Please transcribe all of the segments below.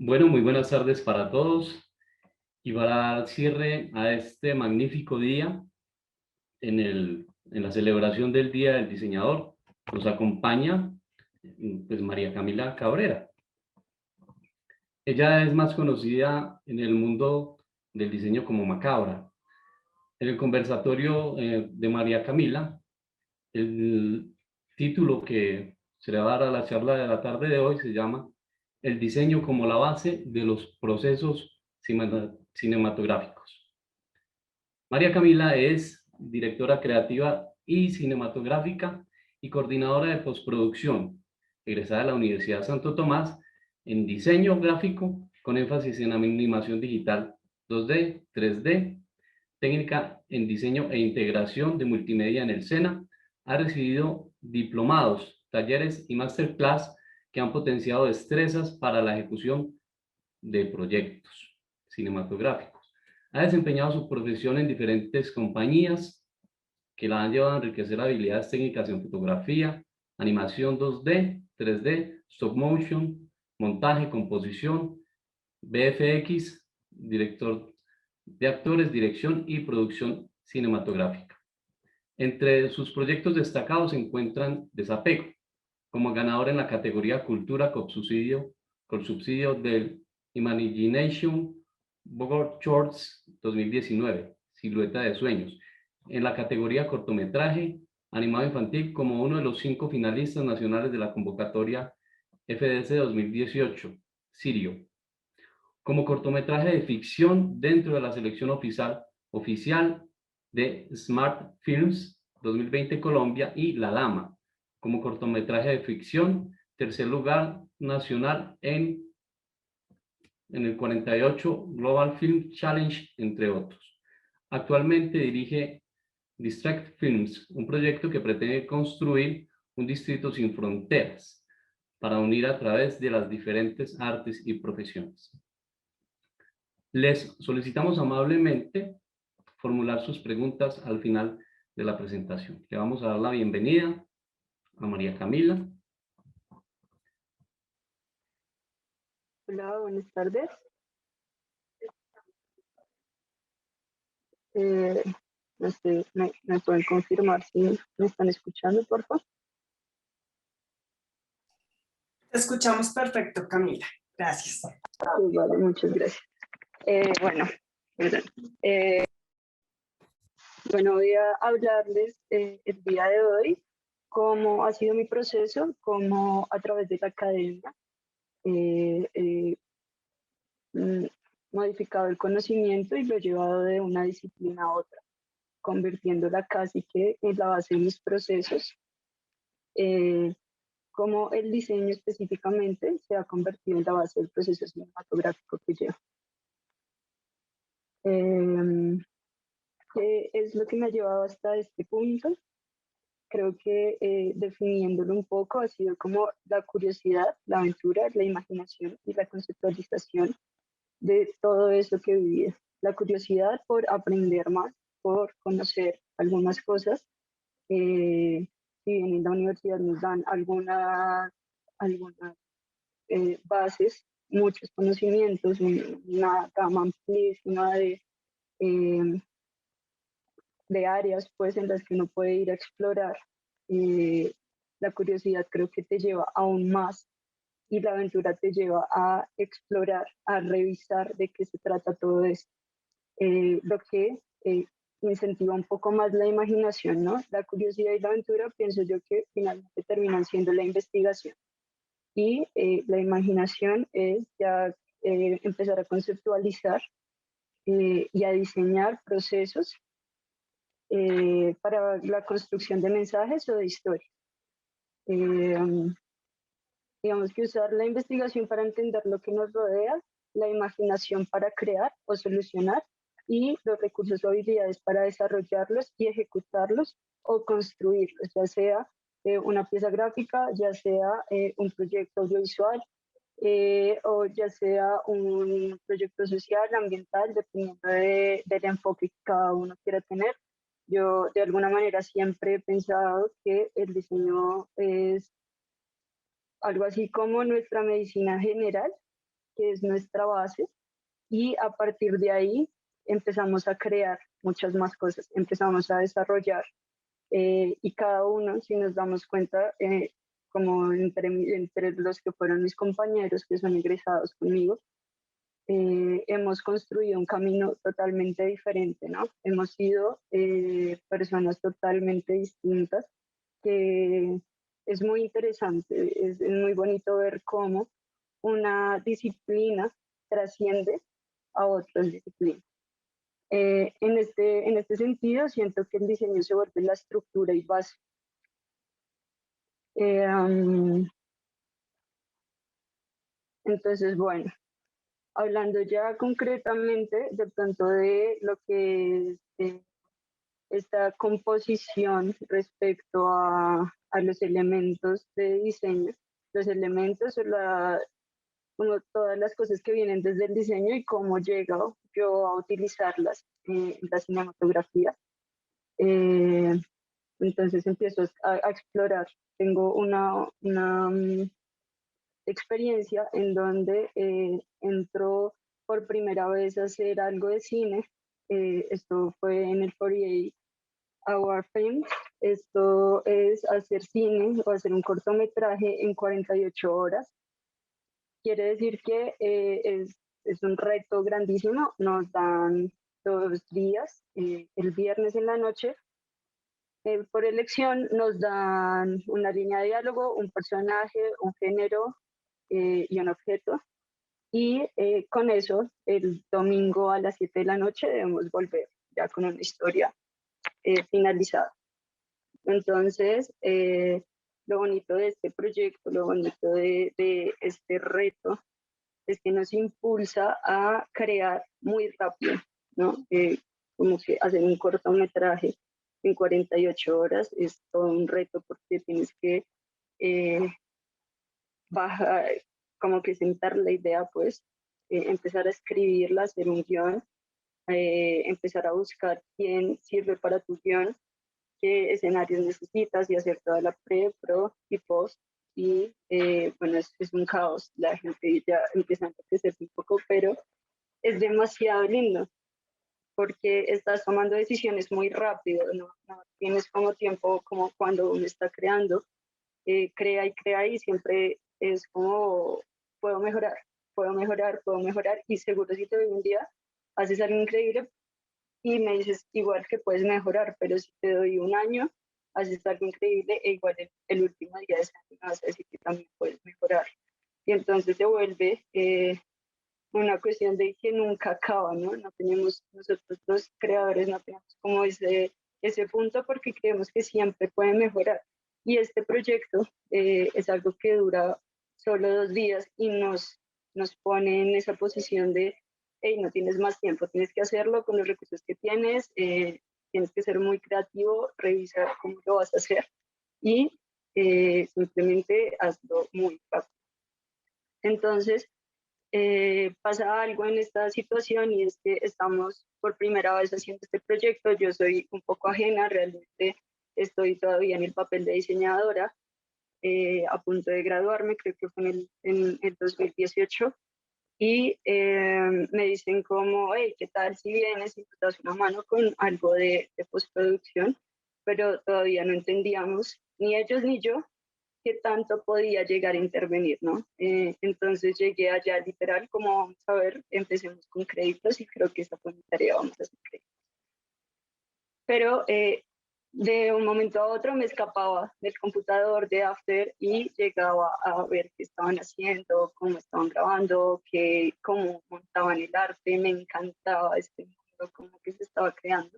Bueno, muy buenas tardes para todos y para dar cierre a este magnífico día en la celebración del Día del Diseñador, nos acompaña pues María Camila Cabrera. Ella es más conocida en el mundo del diseño como Macabra. En el conversatorio de María Camila, el título que se le va a dar a la charla de la tarde de hoy se llama El diseño como la base de los procesos cinematográficos. María Camila es directora creativa y cinematográfica y coordinadora de postproducción, egresada de la Universidad Santo Tomás en diseño gráfico con énfasis en animación digital 2D, 3D, técnica en diseño e integración de multimedia en el SENA. Ha recibido diplomados, talleres y masterclass que han potenciado destrezas para la ejecución de proyectos cinematográficos. Ha desempeñado su profesión en diferentes compañías que la han llevado a enriquecer habilidades técnicas en fotografía, animación 2D, 3D, stop motion, montaje, composición, VFX, director de actores, dirección y producción cinematográfica. Entre sus proyectos destacados se encuentran Desapego, como ganador en la categoría Cultura con subsidio del Imagination Bogor Shorts 2019, Silueta de Sueños, en la categoría Cortometraje Animado Infantil como uno de los 5 finalistas nacionales de la convocatoria FDC 2018, Sirio, como cortometraje de ficción dentro de la selección oficial de Smart Films 2020 Colombia y La Dama, como cortometraje de ficción, tercer lugar nacional en el 48 Global Film Challenge, entre otros. Actualmente dirige District Films, un proyecto que pretende construir un distrito sin fronteras para unir a través de las diferentes artes y profesiones. Les solicitamos amablemente formular sus preguntas al final de la presentación. Le vamos a dar la bienvenida a María Camila. Hola, buenas tardes. No sé, ¿me pueden confirmar si me están escuchando, por favor? Te escuchamos perfecto, Camila. Gracias. Vale, muchas gracias. Bueno, perdón. Voy a hablarles el día de hoy cómo ha sido mi proceso, cómo a través de la academia modificado el conocimiento y lo he llevado de una disciplina a otra, convirtiéndola casi que en la base de mis procesos, como el diseño específicamente se ha convertido en la base del proceso cinematográfico que llevo. ¿Qué es lo que me ha llevado hasta este punto? Creo que definiéndolo un poco ha sido como la curiosidad, la aventura, la imaginación y la conceptualización de todo eso que he vivido. La curiosidad por aprender más, por conocer algunas cosas. Si bien en la universidad nos dan algunas bases, muchos conocimientos, una gama amplísima eh, de áreas pues, en las que uno puede ir a explorar. La curiosidad creo que te lleva aún más y la aventura te lleva a explorar, a revisar de qué se trata todo esto. Lo que incentiva un poco más la imaginación, ¿no? La curiosidad y la aventura pienso yo que finalmente terminan siendo la investigación. Y la imaginación es ya empezar a conceptualizar y a diseñar procesos para la construcción de mensajes o de historias. Digamos que usar la investigación para entender lo que nos rodea, la imaginación para crear o solucionar y los recursos o habilidades para desarrollarlos y ejecutarlos o construirlos, ya sea una pieza gráfica, ya sea un proyecto audiovisual o ya sea un proyecto social, ambiental, dependiendo del enfoque que cada uno quiera tener. Yo de alguna manera siempre he pensado que el diseño es algo así como nuestra medicina general, que es nuestra base, y a partir de ahí empezamos a crear muchas más cosas, empezamos a desarrollar y cada uno, si nos damos cuenta, como entre los que fueron mis compañeros que son egresados conmigo, hemos construido un camino totalmente diferente, ¿no? Hemos sido personas totalmente distintas, que es muy interesante, es muy bonito ver cómo una disciplina trasciende a otras disciplinas. En este sentido, siento que el diseño se vuelve la estructura y base. Entonces, bueno, hablando ya concretamente de pronto de lo que es esta composición respecto a los elementos de diseño, los elementos o como todas las cosas que vienen desde el diseño y cómo llego yo a utilizarlas en la cinematografía. Entonces empiezo a explorar. Tengo una experiencia en donde entró por primera vez a hacer algo de cine. Esto fue en el 48 Hour Films. Esto es hacer cine o hacer un cortometraje en 48 horas. Quiere decir que es un reto grandísimo. Nos dan 2 días, el viernes en la noche. Por elección nos dan una línea de diálogo, un personaje, un género y un objeto. Y con eso, el domingo a las 7 de la noche debemos volver ya con una historia finalizada. Entonces, lo bonito de este proyecto, lo bonito de este reto, es que nos impulsa a crear muy rápido, ¿no? Como que hacer un cortometraje en 48 horas es todo un reto porque tienes que eh, bajar, como que sentar la idea, pues, empezar a escribirla, hacer un guión, empezar a buscar quién sirve para tu guión, qué escenarios necesitas y hacer toda la pre, pro y post. Y bueno, es un caos, la gente ya empieza a enloquecer un poco, pero es demasiado lindo porque estás tomando decisiones muy rápido, no tienes como tiempo como cuando uno está creando, crea y crea y siempre es como puedo mejorar, puedo mejorar, puedo mejorar y seguro si te doy un día haces algo increíble y me dices igual que puedes mejorar, pero si te doy un año haces algo increíble e igual el último día de ese año vas a decir que también puedes mejorar. Y entonces se vuelve una cuestión de que nunca acaba, ¿no? No tenemos, nosotros los creadores no tenemos como ese punto porque creemos que siempre puede mejorar. Y este proyecto es algo que dura solo 2 días y nos pone en esa posición de, hey, no tienes más tiempo, tienes que hacerlo con los recursos que tienes, tienes que ser muy creativo, revisar cómo lo vas a hacer y simplemente hazlo muy rápido. Entonces, pasa algo en esta situación y es que estamos por primera vez haciendo este proyecto. Yo soy un poco ajena, realmente estoy todavía en el papel de diseñadora, a punto de graduarme, creo que fue en el 2018. Y me dicen como, hey, ¿qué tal si vienes y nos das una mano con algo de postproducción? Pero todavía no entendíamos, ni ellos ni yo, qué tanto podía llegar a intervenir, ¿no? Entonces llegué allá literal como, vamos a ver, empecemos con créditos y creo que esa fue mi tarea, vamos a hacer créditos. Pero de un momento a otro me escapaba del computador de After y llegaba a ver qué estaban haciendo, cómo estaban grabando, cómo montaban el arte, me encantaba este mundo, cómo que se estaba creando.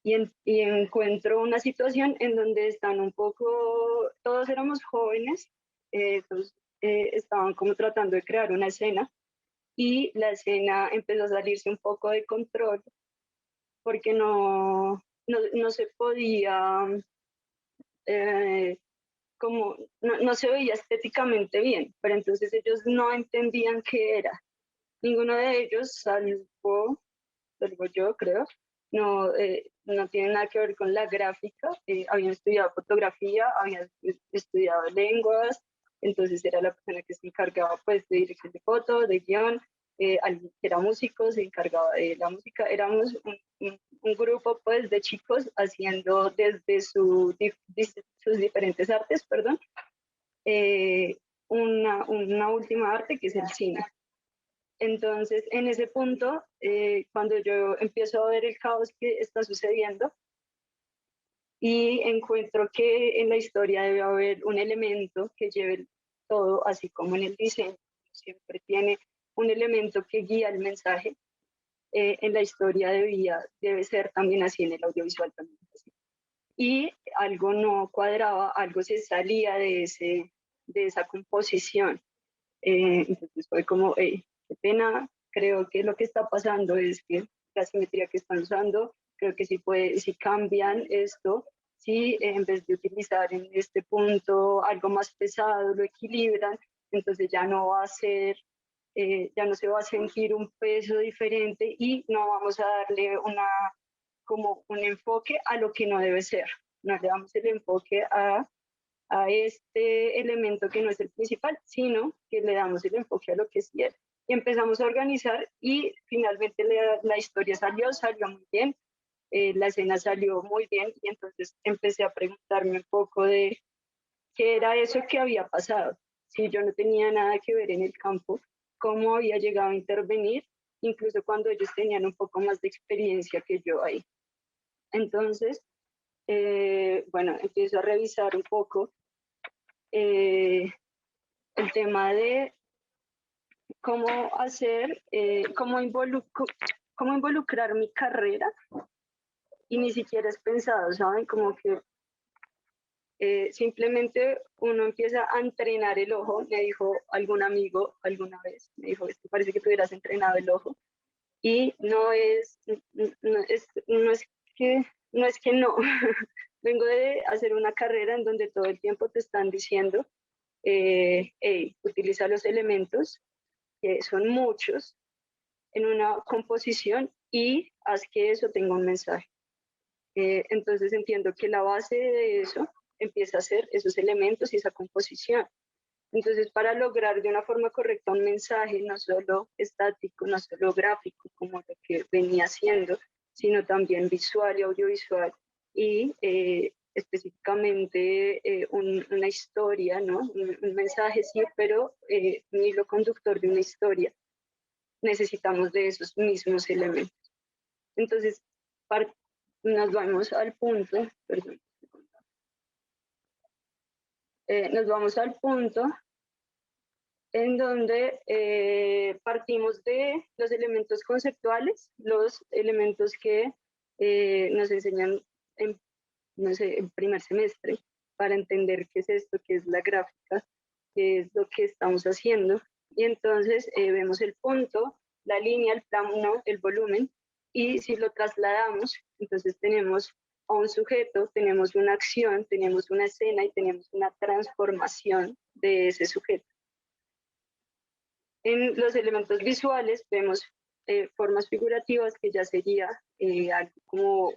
Y encuentro una situación en donde están un poco, todos éramos jóvenes, todos estaban como tratando de crear una escena y la escena empezó a salirse un poco de control porque no se podía, como, no se veía estéticamente bien, pero entonces ellos no entendían qué era. Ninguno de ellos, salvo yo creo, no tiene nada que ver con la gráfica. Habían estudiado fotografía, habían estudiado lenguas, entonces era la persona que se encargaba pues de dirección de foto, de guión, alguien que era músico se encargaba de la música. Éramos un grupo pues de chicos haciendo desde sus diferentes artes, perdón, una última arte que es el cine. Entonces, en ese punto, cuando yo empiezo a ver el caos que está sucediendo y encuentro que en la historia debe haber un elemento que lleve todo, así como en el diseño, siempre tiene un elemento que guía el mensaje, en la historia debe ser también así, en el audiovisual también así. Y algo no cuadraba, algo se salía de esa composición. Entonces fue como, hey, qué pena, creo que lo que está pasando es que la simetría que están usando, creo que si cambian esto, si en vez de utilizar en este punto algo más pesado, lo equilibran, entonces ya no va a ser, ya no se va a sentir un peso diferente y no vamos a darle como un enfoque a lo que no debe ser. No le damos el enfoque a este elemento que no es el principal, sino que le damos el enfoque a lo que sí es. Y empezamos a organizar y finalmente la historia salió muy bien, la escena salió muy bien y entonces empecé a preguntarme un poco de qué era eso que había pasado. Si yo no tenía nada que ver en el campo, cómo había llegado a intervenir, incluso cuando ellos tenían un poco más de experiencia que yo ahí. Entonces, bueno, empiezo a revisar un poco el tema de cómo hacer, cómo involucrar mi carrera y ni siquiera es pensado, ¿saben? Como que simplemente uno empieza a entrenar el ojo, me dijo algún amigo alguna vez, me dijo, esto parece que tuvieras entrenado el ojo y no es que no, vengo de hacer una carrera en donde todo el tiempo te están diciendo, hey, utiliza los elementos, que son muchos, en una composición y haz que eso tenga un mensaje. Entonces entiendo que la base de eso empieza a ser esos elementos y esa composición. Entonces, para lograr de una forma correcta un mensaje, no solo estático, no solo gráfico, como lo que venía haciendo, sino también visual y audiovisual, y específicamente una historia, ¿no? Un mensaje, sí, pero un hilo conductor de una historia. Necesitamos de esos mismos elementos. Entonces, nos vamos al punto, perdón, nos vamos al punto en donde partimos de los elementos conceptuales, los elementos que nos enseñan en, no sé, en primer semestre, para entender qué es esto, qué es la gráfica, qué es lo que estamos haciendo. Y entonces vemos el punto, la línea, el plano, el volumen, y si lo trasladamos, entonces tenemos a un sujeto, tenemos una acción, tenemos una escena y tenemos una transformación de ese sujeto. En los elementos visuales vemos formas figurativas, que ya sería algo como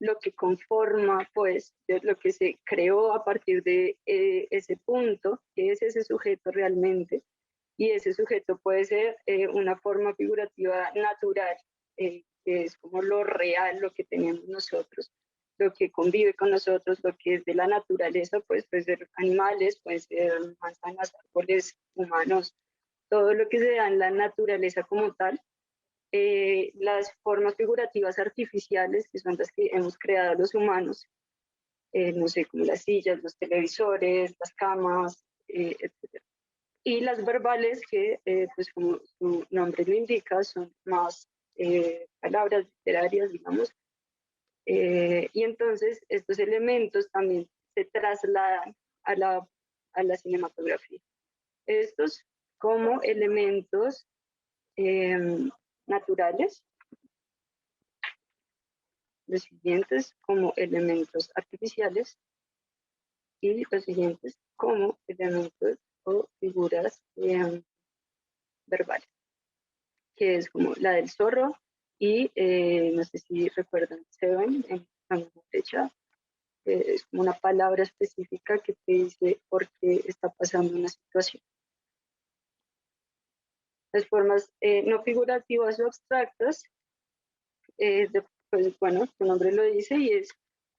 lo que conforma, pues, de lo que se creó a partir de ese punto, que es ese sujeto realmente, y ese sujeto puede ser una forma figurativa natural, que es como lo real, lo que tenemos nosotros, lo que convive con nosotros, lo que es de la naturaleza, pues puede ser animales, puede ser manzanas, árboles, humanos, todo lo que se da en la naturaleza como tal. Las formas figurativas artificiales, que son las que hemos creado los humanos, no sé, como las sillas, los televisores, las camas, etc. Y las verbales, que pues como su nombre lo indica, son más palabras literarias, digamos. Y entonces estos elementos también se trasladan a la cinematografía. Estos como elementos naturales, los siguientes como elementos artificiales y los siguientes como elementos o figuras verbales, que es como la del zorro y no sé si recuerdan Seven en la fecha, es como una palabra específica que te dice por qué está pasando una situación. Las formas no figurativas o abstractas, pues bueno, su nombre lo dice y es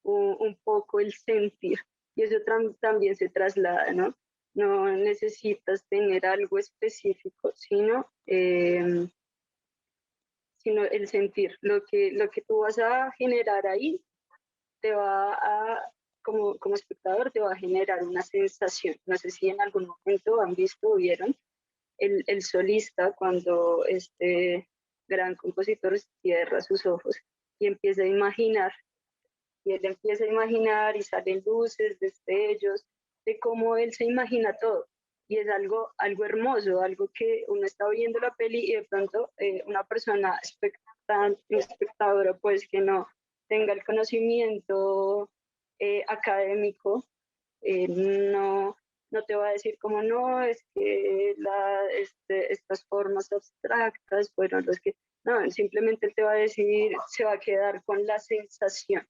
un poco el sentir. Y eso también se traslada, ¿no? No necesitas tener algo específico, sino el sentir. Lo que tú vas a generar ahí te va a, como espectador, te va a generar una sensación. No sé si en algún momento han visto o vieron el solista cuando este gran compositor cierra sus ojos y empieza a imaginar. Y él empieza a imaginar y salen luces, destellos, de cómo él se imagina todo. Y es algo hermoso, algo que uno está viendo la peli y de pronto una persona espectadora, pues que no tenga el conocimiento académico, no, no te va a decir como no, es que estas formas abstractas fueron los que, no, simplemente él te va a decir, se va a quedar con la sensación.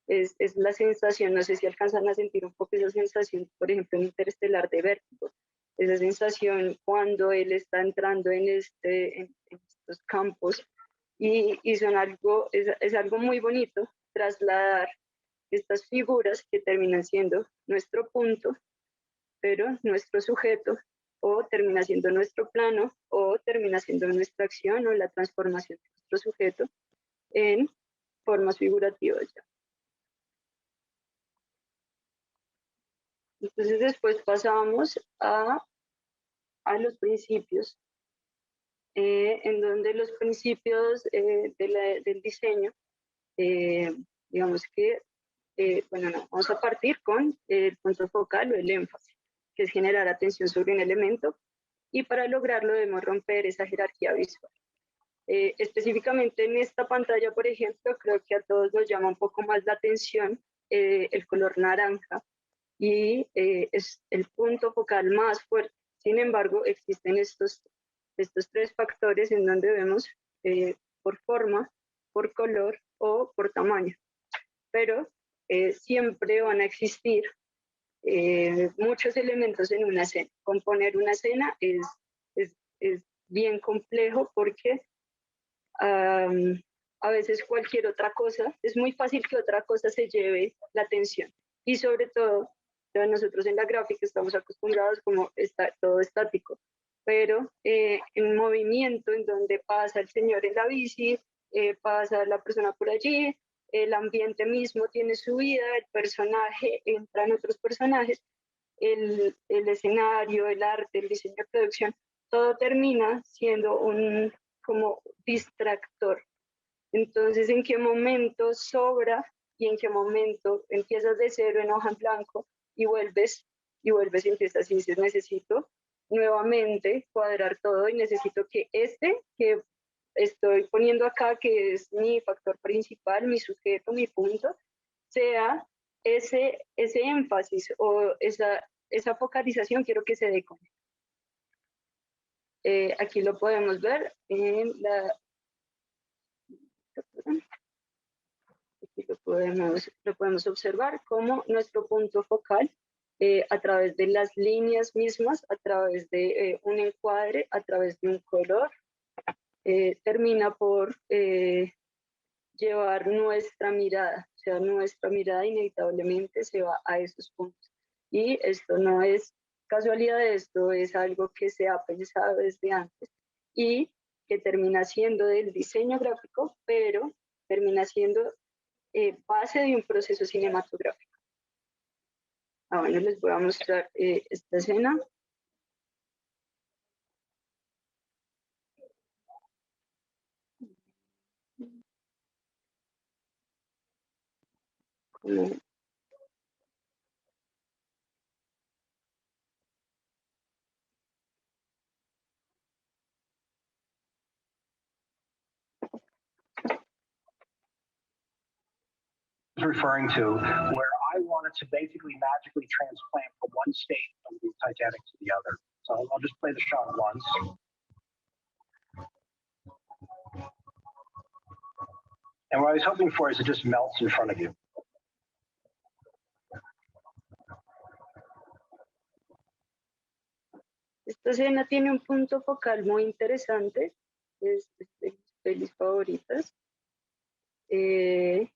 Es la sensación, no sé si alcanzan a sentir un poco esa sensación, por ejemplo, en Interestelar de vértigo, esa sensación cuando él está entrando en estos campos y son es algo muy bonito trasladar estas figuras que terminan siendo nuestro punto, pero nuestro sujeto, o termina siendo nuestro plano, o termina siendo nuestra acción o la transformación de nuestro sujeto en formas figurativas ya. Entonces después pasamos a los principios, en donde los principios del diseño, digamos que, bueno, no, vamos a partir con el punto focal o el énfasis, que es generar atención sobre un elemento, y para lograrlo debemos romper esa jerarquía visual. Específicamente en esta pantalla, por ejemplo, creo que a todos nos llama un poco más la atención el color naranja, y es el punto focal más fuerte. Sin embargo, existen estos tres factores en donde vemos por forma, por color o por tamaño. Pero siempre van a existir muchos elementos en una escena. Componer una escena es bien complejo porque a veces cualquier otra cosa, es muy fácil que otra cosa se lleve la atención. Y sobre todo, nosotros en la gráfica estamos acostumbrados como está todo estático, pero en movimiento, en donde pasa el señor en la bici, pasa la persona por allí, el ambiente mismo tiene su vida, el personaje entra en otros personajes, el escenario, el arte, el diseño de producción, todo termina siendo un como distractor. Entonces, ¿en qué momento sobra y en qué momento empiezas de cero en hoja en blanco y vuelves y empiezas y dices, necesito nuevamente cuadrar todo y necesito que que estoy poniendo acá, que es mi factor principal, mi sujeto, mi punto, sea ese énfasis o esa focalización, quiero que se dé con. Aquí lo podemos ver en aquí lo podemos observar como nuestro punto focal a través de las líneas mismas, a través de un encuadre, a través de un color, termina por llevar nuestra mirada, o sea, nuestra mirada inevitablemente se va a esos puntos. Y esto no es casualidad, esto es algo que se ha pensado desde antes y que termina siendo del diseño gráfico, pero termina siendo base de un proceso cinematográfico. Bueno, les voy a mostrar esta escena. Como referring to, where I wanted to basically magically transplant from one state of the Titanic to the other. So I'll just play the shot once. And what I was hoping for is it just melts in front of you. Esta escena tiene un punto focal muy interesante, es de mis pelis favoritas, que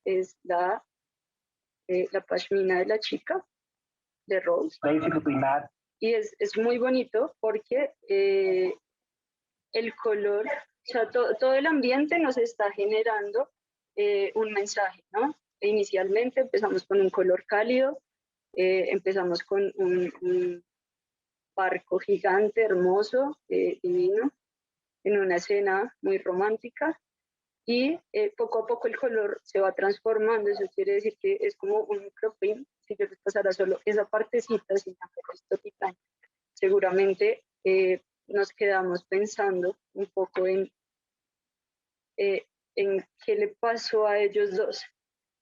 es la pashmina de la chica, de Rose. Basically, Matt, Y es muy bonito porque el color, o sea, todo el ambiente nos está generando un mensaje, ¿no? Inicialmente empezamos con un color cálido, empezamos con un barco gigante, hermoso, divino, en una escena muy romántica, y poco a poco el color se va transformando. Eso quiere decir que es como un microfilm. Si yo les pasara solo esa partecita sin hacer esto titánico, seguramente nos quedamos pensando un poco en qué le pasó a ellos dos,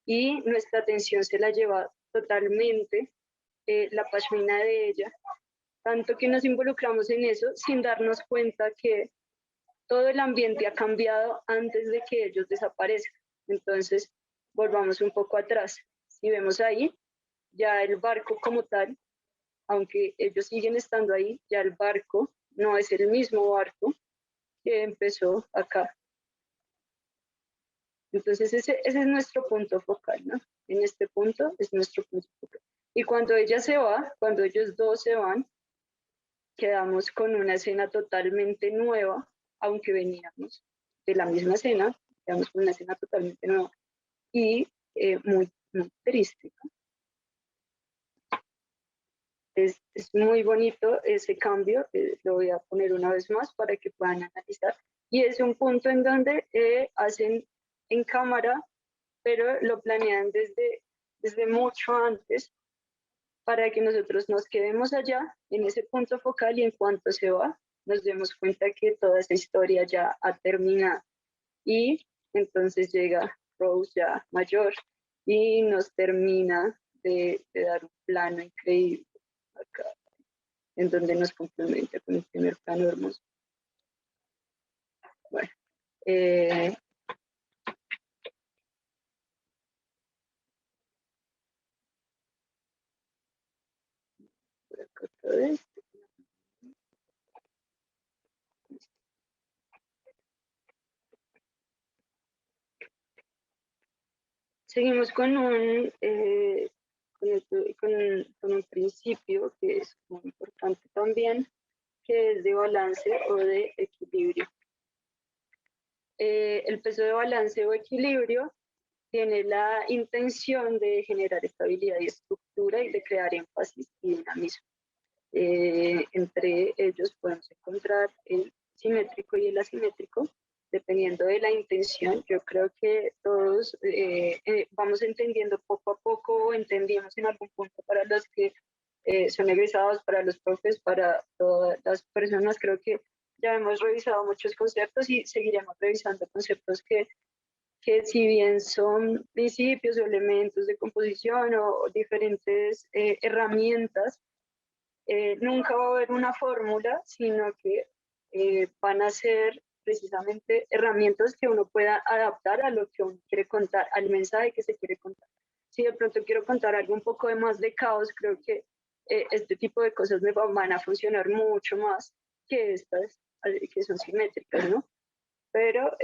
y nuestra atención se la lleva totalmente la pashmina de ella, tanto que nos involucramos en eso sin darnos cuenta que todo el ambiente ha cambiado antes de que ellos desaparezcan. Entonces, volvamos un poco atrás. Si vemos ahí, ya el barco como tal, aunque ellos siguen estando ahí, ya el barco no es el mismo barco que empezó acá. Entonces, ese es nuestro punto focal, ¿no? En este punto es nuestro punto focal. Y cuando ella se va, cuando ellos dos se van, quedamos con una escena totalmente nueva, aunque veníamos de la misma escena, quedamos con una escena totalmente nueva y muy, muy triste, ¿no? Es muy bonito ese cambio, lo voy a poner una vez más para que puedan analizar. Y es un punto en donde hacen en cámara, pero lo planean desde mucho antes, para que nosotros nos quedemos allá, en ese punto focal, y en cuanto se va, nos demos cuenta que toda esa historia ya ha terminado. Y entonces llega Rose ya mayor y nos termina de dar un plano increíble acá, en donde nos complementa con el primer plano hermoso. Bueno, por acá otra vez. Seguimos con un principio que es muy importante también, que es de balance o de equilibrio. El peso de balance o equilibrio tiene la intención de generar estabilidad y estructura y de crear énfasis y dinamismo. Entre ellos podemos encontrar el simétrico y el asimétrico, dependiendo de la intención. Yo creo que todos vamos entendiendo poco a poco, o entendimos en algún punto, para los que son egresados, para los profes, para todas las personas. Creo que ya hemos revisado muchos conceptos y seguiremos revisando conceptos que si bien son principios o elementos de composición o diferentes herramientas, nunca va a haber una fórmula, sino que van a ser precisamente herramientas que uno pueda adaptar a lo que uno quiere contar, al mensaje que se quiere contar. Si de pronto quiero contar algo un poco de más de caos, creo que este tipo de cosas me van a funcionar mucho más que estas que son simétricas, ¿no? Pero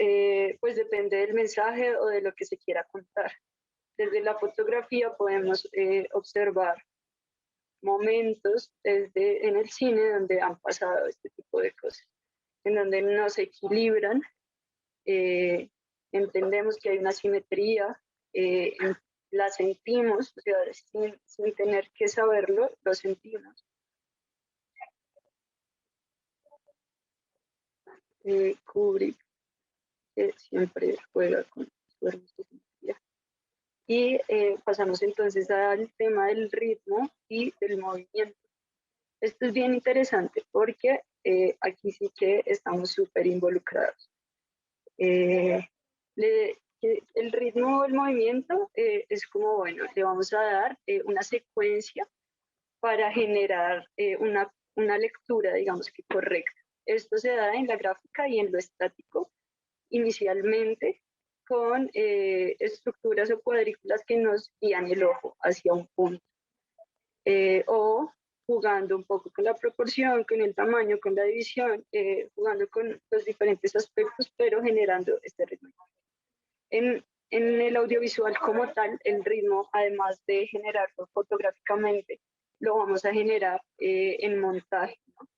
pues depende del mensaje o de lo que se quiera contar. Desde la fotografía podemos observar momentos en el cine donde han pasado este tipo de cosas, en donde no se equilibran, entendemos que hay una simetría, la sentimos, o sea, sin tener que saberlo, lo sentimos. Kubrick siempre juega con cuernos de simetría. Y pasamos entonces al tema del ritmo y del movimiento. Esto es bien interesante porque aquí sí que estamos súper involucrados. El ritmo del movimiento es como, bueno, le vamos a dar una secuencia para generar una lectura, digamos que correcta. Esto se da en la gráfica y en lo estático, inicialmente con estructuras o cuadrículas que nos guían el ojo hacia un punto, o jugando un poco con la proporción, con el tamaño, con la división, jugando con los diferentes aspectos, pero generando este ritmo. En el audiovisual como tal, el ritmo, además de generarlo fotográficamente, lo vamos a generar en montaje, ¿no?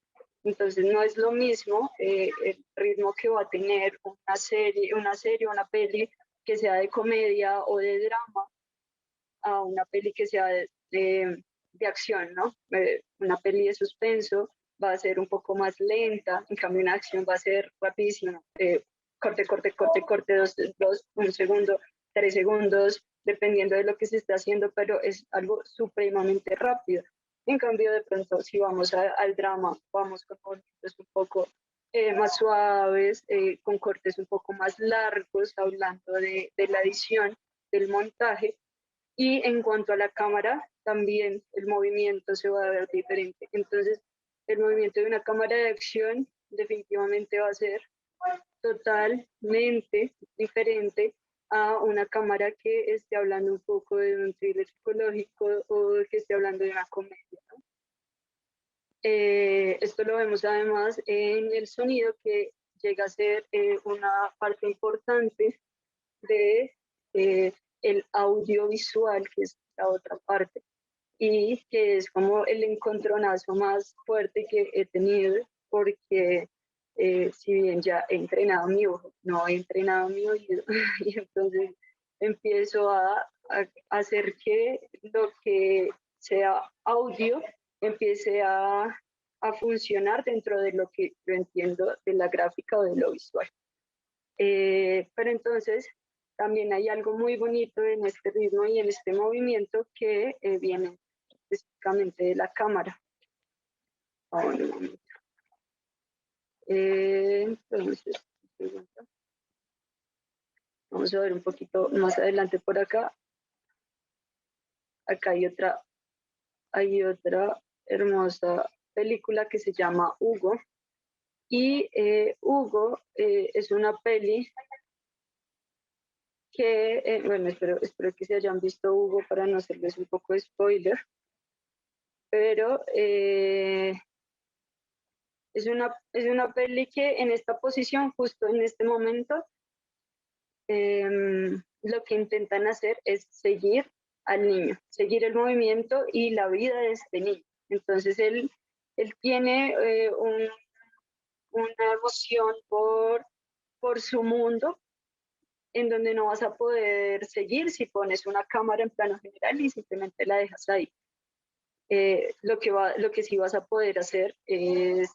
Entonces no es lo mismo el ritmo que va a tener una serie, una peli que sea de comedia o de drama, a una peli que sea de acción, ¿no? Una peli de suspenso va a ser un poco más lenta, en cambio una acción va a ser rapidísima, corte, corte, corte, corte, un segundo, 3 segundos, dependiendo de lo que se está haciendo, pero es algo supremamente rápido. En cambio, de pronto, si vamos al drama, vamos con cortes un poco más suaves, con cortes un poco más largos, hablando de la edición, del montaje. Y en cuanto a la cámara, también el movimiento se va a ver diferente. Entonces, el movimiento de una cámara de acción definitivamente va a ser totalmente diferente a una cámara que esté hablando un poco de un thriller psicológico o que esté hablando de una comedia, ¿no? Esto lo vemos además en el sonido, que llega a ser una parte importante de el audiovisual, que es la otra parte, y que es como el encontronazo más fuerte que he tenido, porque si bien ya he entrenado mi ojo, no he entrenado mi oído, y entonces empiezo a hacer que lo que sea audio empiece a funcionar dentro de lo que yo entiendo de la gráfica o de lo visual. Pero entonces también hay algo muy bonito en este ritmo y en este movimiento que viene específicamente de la cámara. Entonces, vamos a ver un poquito más adelante por acá. Acá hay otra hermosa película que se llama Hugo. Y Hugo es una peli que, bueno, espero que se hayan visto Hugo para no hacerles un poco de spoiler, pero es una peli que en esta posición, justo en este momento, lo que intentan hacer es seguir al niño, seguir el movimiento y la vida de este niño. Entonces él tiene una emoción por su mundo, en donde no vas a poder seguir si pones una cámara en plano general y simplemente la dejas ahí. Lo que sí vas a poder hacer es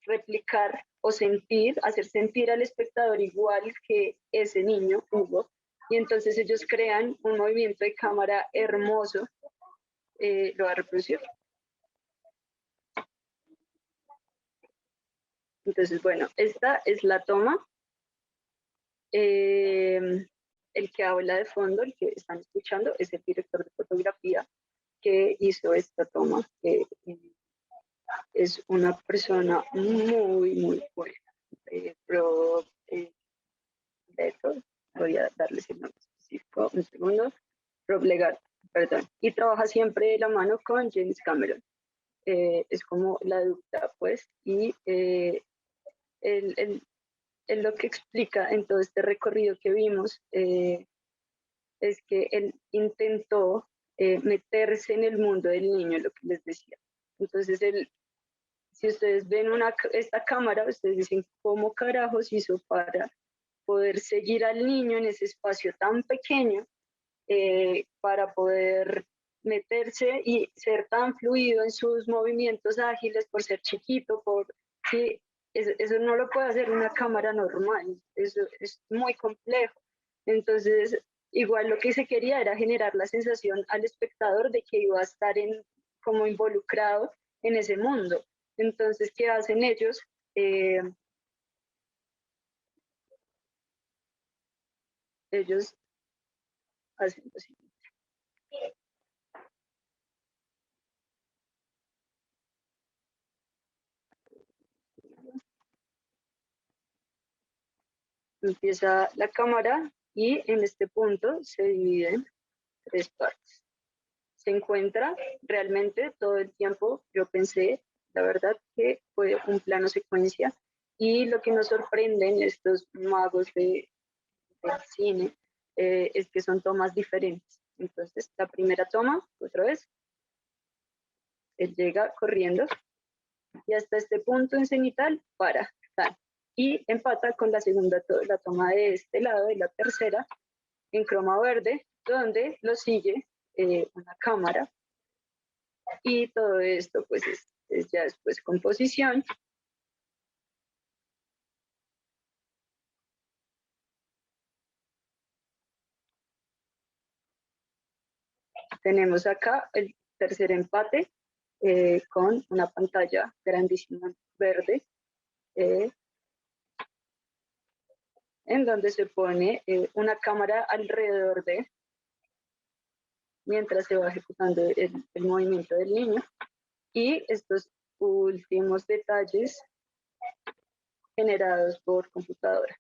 replicar o hacer sentir al espectador igual que ese niño, Hugo, y entonces ellos crean un movimiento de cámara hermoso. Lo va a reproducir. Entonces, bueno, esta es la toma. El que habla de fondo, el que están escuchando, es el director de fotografía que hizo esta toma. Es una persona muy, muy buena. Voy a darles el nombre específico, un segundo. Rob Legard, perdón. Y trabaja siempre de la mano con James Cameron. Es como la dupla, pues, y él lo que explica en todo este recorrido que vimos es que él intentó meterse en el mundo del niño, lo que les decía. Entonces, si ustedes ven esta cámara, ustedes dicen, ¿cómo carajos hizo para poder seguir al niño en ese espacio tan pequeño, para poder meterse y ser tan fluido en sus movimientos ágiles por ser chiquito, sí, eso no lo puede hacer una cámara normal, eso es muy complejo. Entonces, igual lo que se quería era generar la sensación al espectador de que iba a estar como involucrado en ese mundo. Entonces, ¿qué hacen ellos? Ellos hacen así. Empieza la cámara y en este punto se divide en 3 partes. se encuentra realmente todo el tiempo. Yo pensé, la verdad, que fue un plano secuencia, y lo que nos sorprende en estos magos del cine es que son tomas diferentes. Entonces, la primera toma, otra vez, él llega corriendo y hasta este punto en cenital para, tal, y empata con la segunda, la toma de este lado, de la tercera, en croma verde, donde lo sigue una cámara, y todo esto pues es ya después composición. Tenemos acá el tercer empate con una pantalla grandísima verde, en donde se pone una cámara alrededor de, mientras se va ejecutando el movimiento del niño, y estos últimos detalles generados por computadora.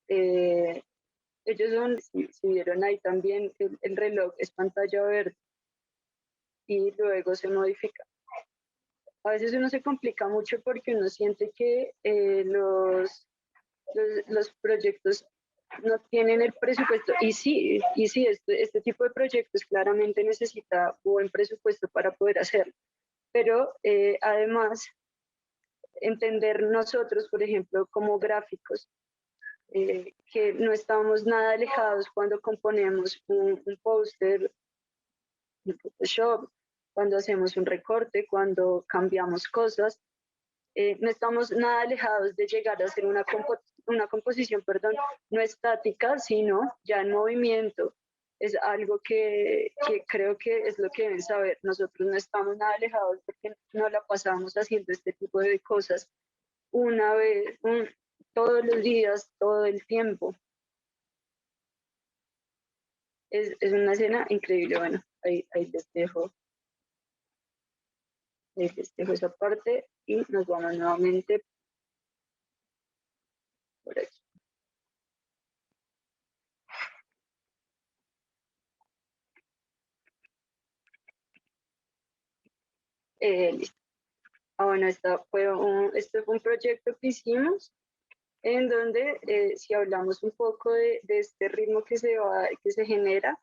Ellos son, si vieron ahí también, el reloj es pantalla verde y luego se modifica. A veces uno se complica mucho porque uno siente que los proyectos no tienen el presupuesto, y sí, este tipo de proyectos claramente necesita buen presupuesto para poder hacerlo, pero además entender nosotros, por ejemplo, como gráficos, que no estamos nada alejados cuando componemos un póster en Photoshop, cuando hacemos un recorte, cuando cambiamos cosas. No estamos nada alejados de llegar a hacer una composición, perdón, no estática, sino ya en movimiento. Es algo que creo que es lo que deben saber. Nosotros no estamos nada alejados porque no la pasamos haciendo este tipo de cosas una vez, todos los días, todo el tiempo. Es una escena increíble. Bueno, ahí les dejo esa parte y nos vamos nuevamente por aquí. Listo. Bueno, este fue un proyecto que hicimos en donde si hablamos un poco de este ritmo que se genera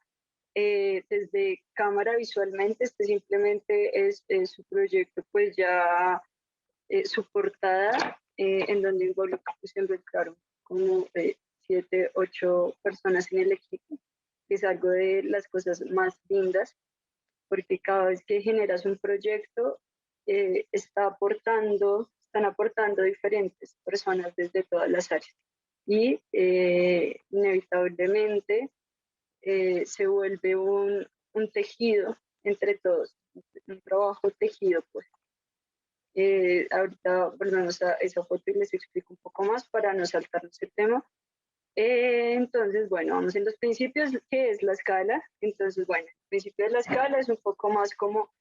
desde cámara visualmente, este simplemente es su proyecto, pues ya su portada, en donde se involucraron como 7, 8 personas en el equipo, que es algo de las cosas más lindas, porque cada vez que generas un proyecto, están aportando diferentes personas desde todas las áreas. Y inevitablemente se vuelve un tejido entre todos, un trabajo tejido, pues. Ahorita volvemos a esa foto y les explico un poco más para no saltarnos el tema. Entonces, bueno, vamos en los principios, ¿qué es la escala? Entonces, bueno, el principio de la escala es un poco más como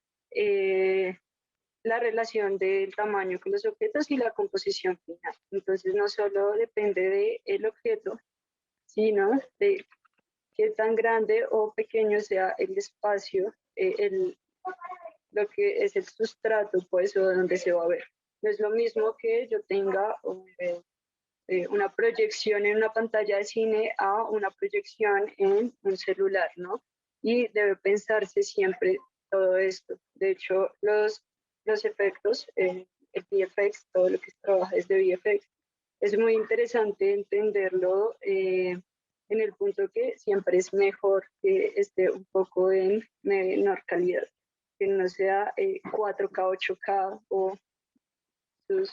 la relación del tamaño con los objetos y la composición final. Entonces, no solo depende del objeto, sino de qué tan grande o pequeño sea el espacio, lo que es el sustrato, pues, o donde se va a ver. No es lo mismo que yo tenga una proyección en una pantalla de cine a una proyección en un celular, ¿no? Y debe pensarse siempre todo esto. De hecho, los efectos, el VFX, todo lo que se trabaja desde VFX, es muy interesante entenderlo en el punto que siempre es mejor que esté un poco en menor calidad, que no sea 4K, 8K o sus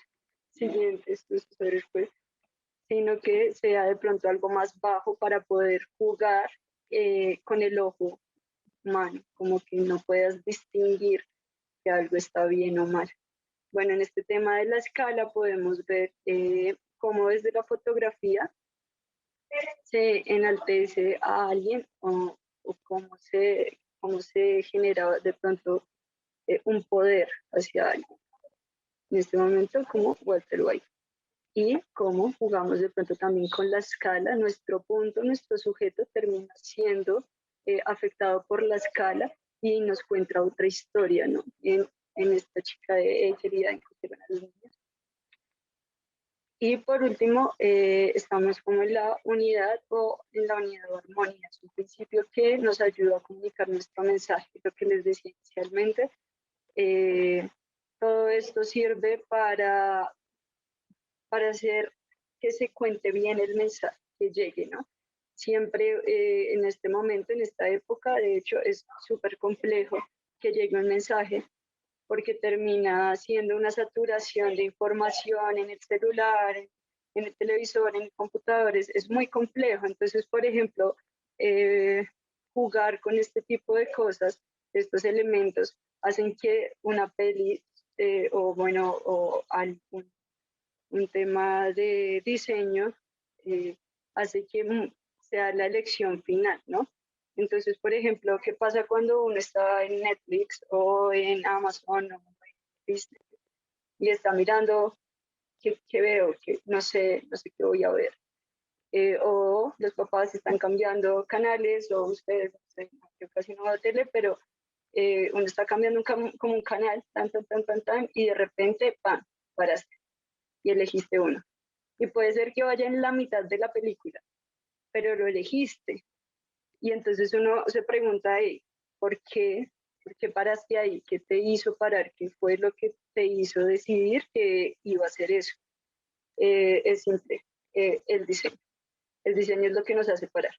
siguientes sucesores, pues, sino que sea de pronto algo más bajo para poder jugar con el ojo humano, como que no puedas distinguir que algo está bien o mal. Bueno, en este tema de la escala podemos ver cómo desde la fotografía se enaltece a alguien o cómo se genera de pronto un poder hacia alguien. En este momento como Walter White. Y cómo jugamos de pronto también con la escala, nuestro punto, nuestro sujeto termina siendo afectado por la escala y nos cuenta otra historia, ¿no? En esta chica de querida en que a los niños. Y por último, estamos como en la unidad o en la unidad de armonía. Es un principio que nos ayuda a comunicar nuestro mensaje, lo que les decía inicialmente. Todo esto sirve para hacer que se cuente bien el mensaje, que llegue, ¿no? Siempre en este momento, en esta época, de hecho, es súper complejo que llegue un mensaje porque termina siendo una saturación de información en el celular, en el televisor, en el computador, es muy complejo. Entonces, por ejemplo, jugar con este tipo de cosas, estos elementos, hacen que una peli o bueno, o algún un tema de diseño hace que sea la elección final, ¿no? Entonces, por ejemplo, ¿qué pasa cuando uno está en Netflix o en Amazon o en Disney y está mirando qué veo, que no sé qué voy a ver? O los papás están cambiando canales o ustedes, no sé, yo casi no veo tele, pero uno está cambiando como un canal, tan, y de repente, ¡pam!, paraste y elegiste uno. Y puede ser que vaya en la mitad de la película, pero lo elegiste. Y entonces uno se pregunta ahí, ¿por qué? ¿Por qué paraste ahí? ¿Qué te hizo parar? ¿Qué fue lo que te hizo decidir que iba a hacer eso? Es simple, el diseño. El diseño es lo que nos hace parar.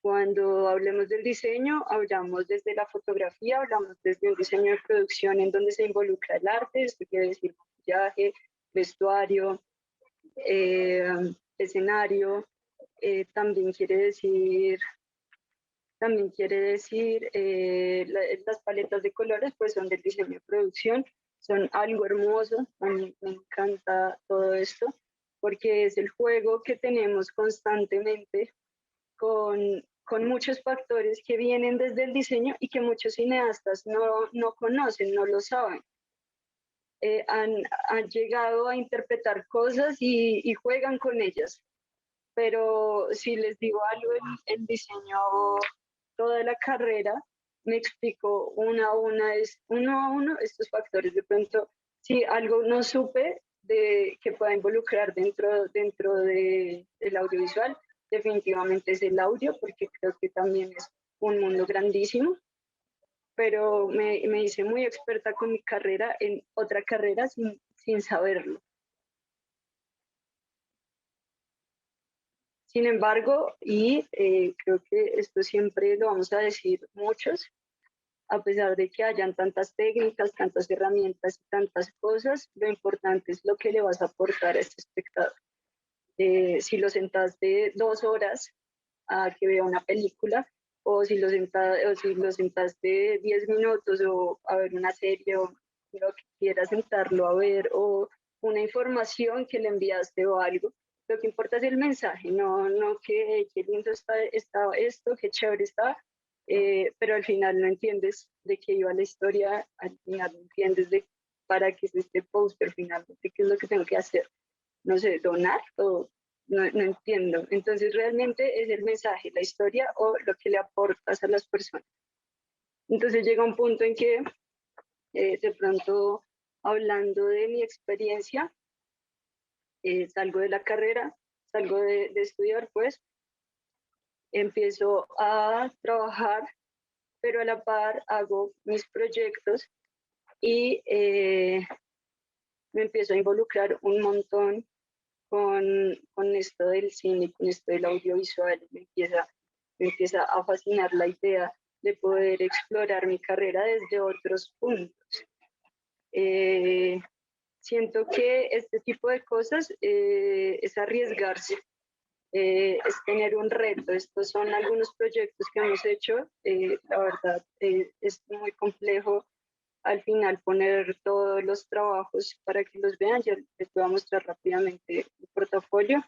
Cuando hablemos del diseño, hablamos desde la fotografía, hablamos desde un diseño de producción en donde se involucra el arte, esto quiere decir maquillaje, vestuario, escenario, también quiere decir las paletas de colores, pues son del diseño de producción, son algo hermoso. A mí me encanta todo esto porque es el juego que tenemos constantemente con muchos factores que vienen desde el diseño y que muchos cineastas no conocen, no lo saben. Han llegado a interpretar cosas y juegan con ellas. Pero si les digo algo, el diseño, toda la carrera, me explico uno a uno estos factores. De pronto, si algo no supe que pueda involucrar dentro del audiovisual, definitivamente es el audio, porque creo que también es un mundo grandísimo, pero me hice muy experta con mi carrera en otra carrera sin saberlo. Sin embargo, y creo que esto siempre lo vamos a decir muchos, a pesar de que hayan tantas técnicas, tantas herramientas y tantas cosas, lo importante es lo que le vas a aportar a este espectador. Si lo sentaste 2 horas a que vea una película, o si lo sentaste 10 minutos o a ver una serie o lo que quieras sentarlo a ver, o una información que le enviaste o algo, lo que importa es el mensaje, no que qué lindo está esto, qué chévere está, pero al final no entiendes de qué iba la historia, al final no entiendes de para qué es este póster, finalmente qué es lo que tengo que hacer, no sé, donar o no entiendo. Entonces realmente es el mensaje, la historia o lo que le aportas a las personas. Entonces llega un punto en que de pronto, hablando de mi experiencia, salgo de la carrera, salgo de estudiar, pues empiezo a trabajar, pero a la par hago mis proyectos y me empiezo a involucrar un montón con esto del cine, con esto del audiovisual. Me empieza a fascinar la idea de poder explorar mi carrera desde otros puntos. Siento que este tipo de cosas es arriesgarse, es tener un reto. Estos son algunos proyectos que hemos hecho. La verdad, es muy complejo al final poner todos los trabajos para que los vean. Yo les voy a mostrar rápidamente el portafolio.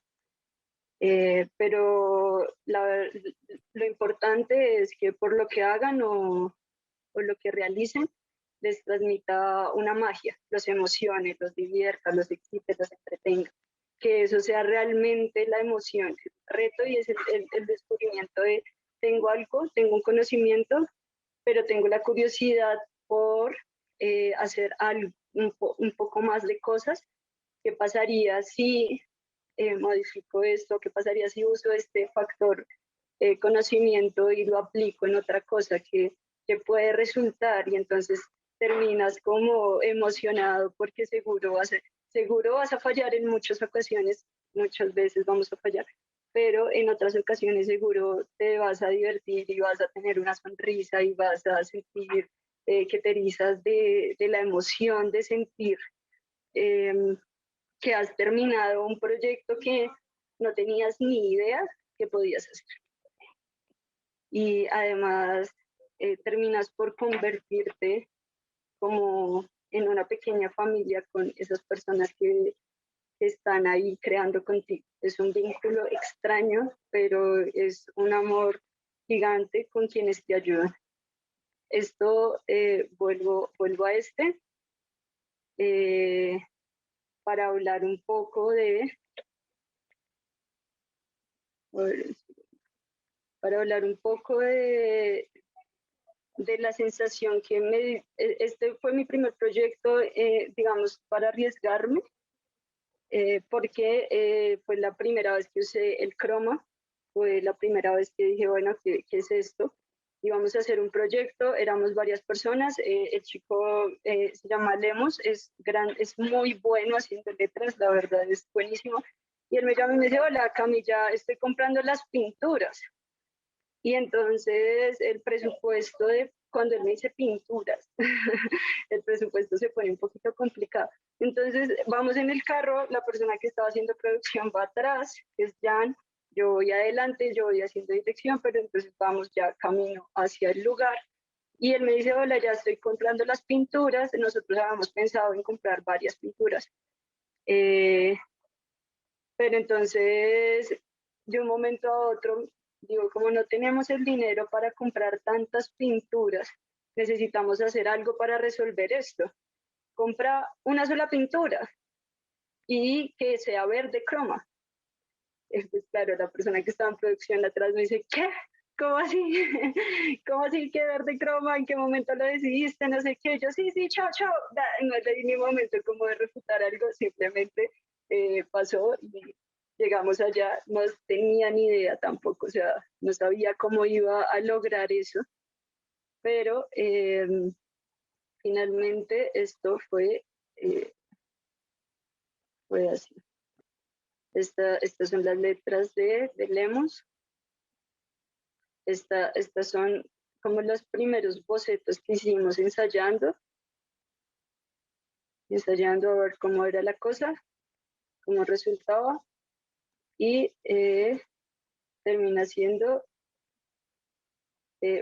Pero lo importante es que por lo que hagan o lo que realicen, les transmita una magia, los emocione, los divierta, los excite, los entretenga. Que eso sea realmente la emoción, el reto y es el descubrimiento de tengo algo, tengo un conocimiento pero tengo la curiosidad por hacer algo, un poco más de cosas. ¿Qué pasaría si modifico esto? ¿Qué pasaría si uso este factor conocimiento y lo aplico en otra cosa que puede resultar? Y entonces terminas como emocionado porque seguro vas a fallar en muchas ocasiones, muchas veces vamos a fallar, pero en otras ocasiones seguro te vas a divertir y vas a tener una sonrisa y vas a sentir que te erizas de la emoción de sentir que has terminado un proyecto que no tenías ni idea que podías hacer. Y además terminas por convertirte como en una pequeña familia con esas personas que están ahí creando contigo. Es un vínculo extraño, pero es un amor gigante con quienes te ayudan. Esto, vuelvo a para hablar un poco de la sensación que este fue mi primer proyecto, digamos, para arriesgarme, porque fue la primera vez que usé el croma, fue la primera vez que dije, bueno, ¿qué es esto? Íbamos a hacer un proyecto, éramos varias personas, el chico se llama Lemos, es muy bueno haciendo letras, la verdad es buenísimo, y él me llama y me dice, hola Cami, ya estoy comprando las pinturas. Y entonces el presupuesto cuando él me dice pinturas, el presupuesto se pone un poquito complicado. Entonces vamos en el carro, la persona que estaba haciendo producción va atrás, que es Jan, yo voy adelante, yo voy haciendo dirección, pero entonces vamos ya camino hacia el lugar. Y él me dice, hola, ya estoy comprando las pinturas. Nosotros habíamos pensado en comprar varias pinturas. Pero entonces, de un momento a otro, digo, como no tenemos el dinero para comprar tantas pinturas, necesitamos hacer algo para resolver esto. Compra una sola pintura y que sea verde croma. Pues claro, la persona que estaba en producción atrás me dice, ¿qué? ¿Cómo así? ¿Cómo así que verde croma? ¿En qué momento lo decidiste? No sé qué. Yo, sí, chao, chao. No le di ni momento como de refutar algo, simplemente pasó y llegamos allá. No tenía ni idea tampoco, o sea, no sabía cómo iba a lograr eso, pero finalmente esto fue así. Estas son las letras de Lemos. Estas son como los primeros bocetos que hicimos ensayando a ver cómo era la cosa, cómo resultaba, y termina siendo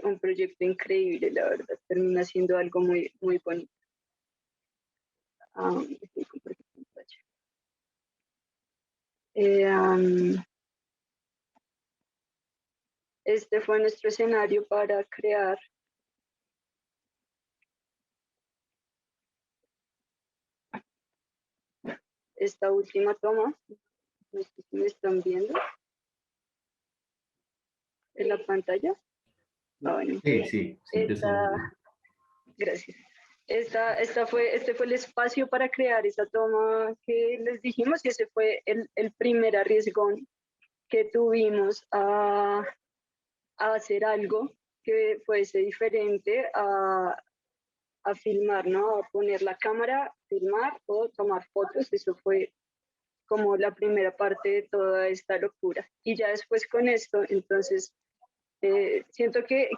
un proyecto increíble, la verdad, termina siendo algo muy, muy bonito. Este fue nuestro escenario para crear esta última toma. No sé si me están viendo en la pantalla. Bueno, Sí, te estamos viendo. Gracias. Este fue el espacio para crear esa toma que les dijimos, y ese fue el primer arriesgón que tuvimos a hacer algo que fuese diferente a filmar, ¿no? A poner la cámara, filmar o tomar fotos. Eso fue como la primera parte de toda esta locura. Y ya después con esto, entonces, siento que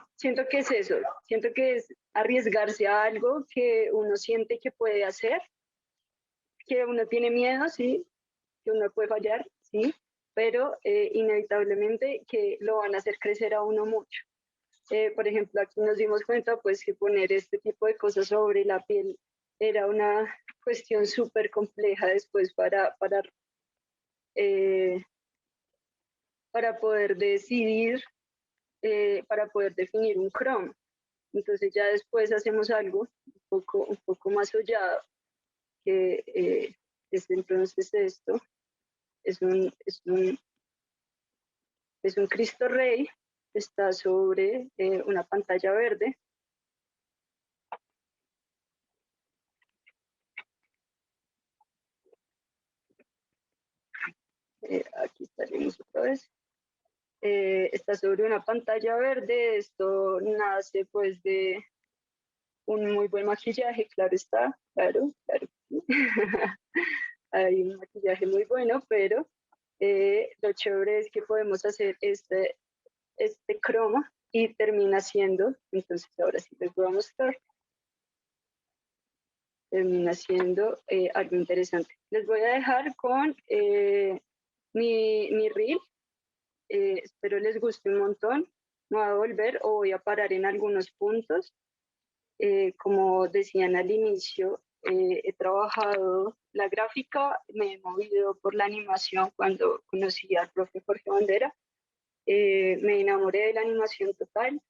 es eso, siento que es arriesgarse a algo que uno siente que puede hacer, que uno tiene miedo, sí, que uno puede fallar, sí, pero inevitablemente que lo van a hacer crecer a uno mucho. Por ejemplo, aquí nos dimos cuenta pues que poner este tipo de cosas sobre la piel era una cuestión súper compleja después para poder decidir, para poder definir un croma. Entonces ya después hacemos algo un poco más hollado, que es entonces esto, es un Cristo Rey, está sobre una pantalla verde, Aquí salimos otra vez. Está sobre una pantalla verde. Esto nace pues de un muy buen maquillaje, claro está, claro. Hay un maquillaje muy bueno, pero lo chévere es que podemos hacer este croma y termina siendo, entonces ahora sí les voy a mostrar, termina siendo algo interesante. Les voy a dejar con mi reel, espero les guste un montón. Me voy a volver o voy a parar en algunos puntos. Como decían al inicio, he trabajado la gráfica, me he movido por la animación cuando conocí al profe Jorge Bandera. Me enamoré de la animación total.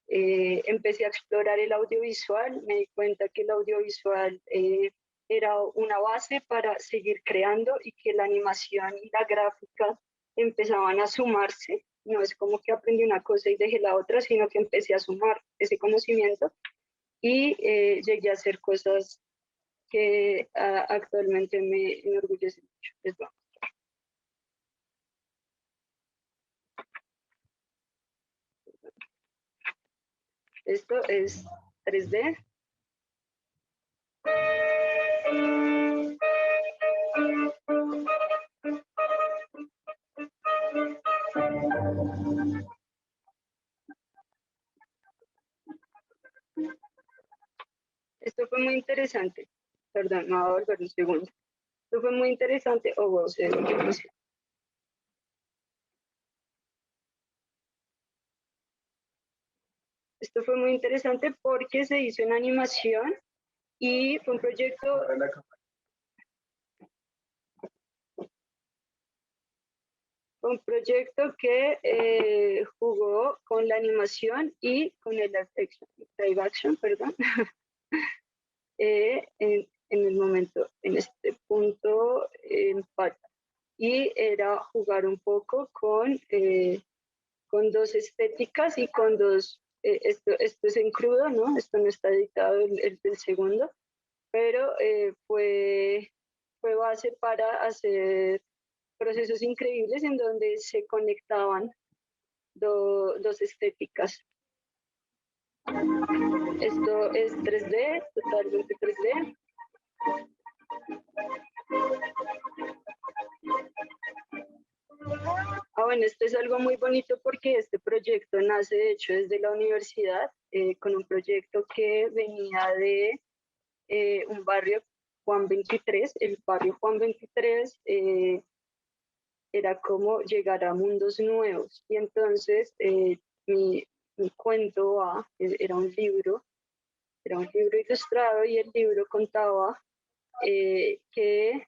Empecé a explorar el audiovisual, me di cuenta que el audiovisual era una base para seguir creando y que la animación y la gráfica empezaban a sumarse. No es como que aprendí una cosa y dejé la otra, sino que empecé a sumar ese conocimiento y llegué a hacer cosas que actualmente me enorgullecen mucho. Les voy a mostrar. Esto es 3D. Esto fue muy interesante. Perdón, me voy a volver un segundo. Esto fue muy interesante. Oh, wow, se ve muy emocionante. Esto fue muy interesante porque se hizo en animación y fue un proyecto. Un proyecto que jugó con la animación y con el live action, perdón. En el momento, en este punto, empata. Y era jugar un poco con dos estéticas y con dos, esto es en crudo, ¿no? Esto no está editado el segundo, pero fue base para hacer procesos increíbles en donde se conectaban dos estéticas. Esto es 3D, totalmente 3D. Bueno, esto es algo muy bonito porque este proyecto nace de hecho desde la universidad, con un proyecto que venía de un barrio Juan 23. El barrio Juan 23 era como llegar a mundos nuevos. Y entonces mi cuento era un libro ilustrado y el libro contaba que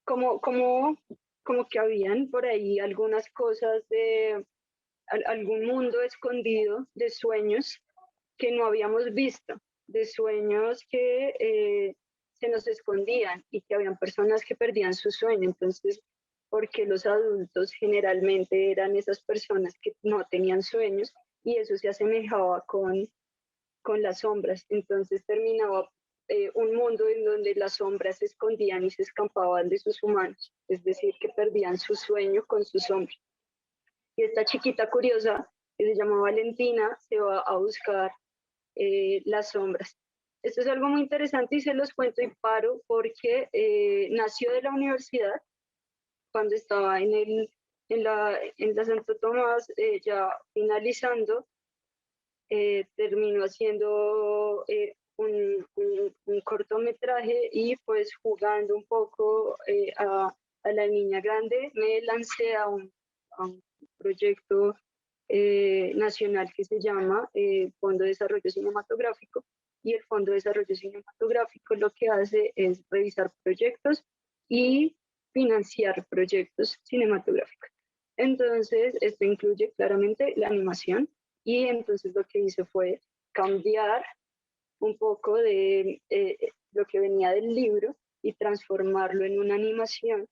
como que habían por ahí algunas cosas de algún mundo escondido de sueños que no habíamos visto, de sueños que se nos escondían y que habían personas que perdían su sueño. Entonces, porque los adultos generalmente eran esas personas que no tenían sueños y eso se asemejaba con las sombras. Entonces terminaba un mundo en donde las sombras se escondían y se escapaban de sus humanos, es decir, que perdían su sueño con sus sombras. Y esta chiquita curiosa, que se llama Valentina, se va a buscar las sombras. Esto es algo muy interesante y se los cuento y paro porque nació de la universidad cuando estaba en la Santo Tomás, ya finalizando, terminó haciendo un cortometraje y pues jugando un poco a la niña grande, me lancé a un proyecto nacional que se llama Fondo de Desarrollo Cinematográfico, y el Fondo de Desarrollo Cinematográfico lo que hace es revisar proyectos y financiar proyectos cinematográficos. Entonces, esto incluye claramente la animación, y entonces lo que hice fue cambiar un poco de lo que venía del libro y transformarlo en una animación,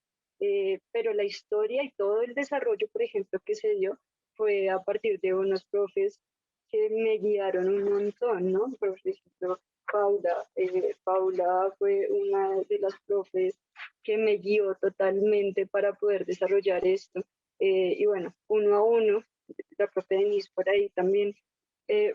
pero la historia y todo el desarrollo, por ejemplo, que se dio fue a partir de unos profes que me guiaron un montón, ¿no? Por ejemplo, Paula. Paula fue una de las profes que me guió totalmente para poder desarrollar esto. Y bueno, uno a uno, la profe Denise por ahí también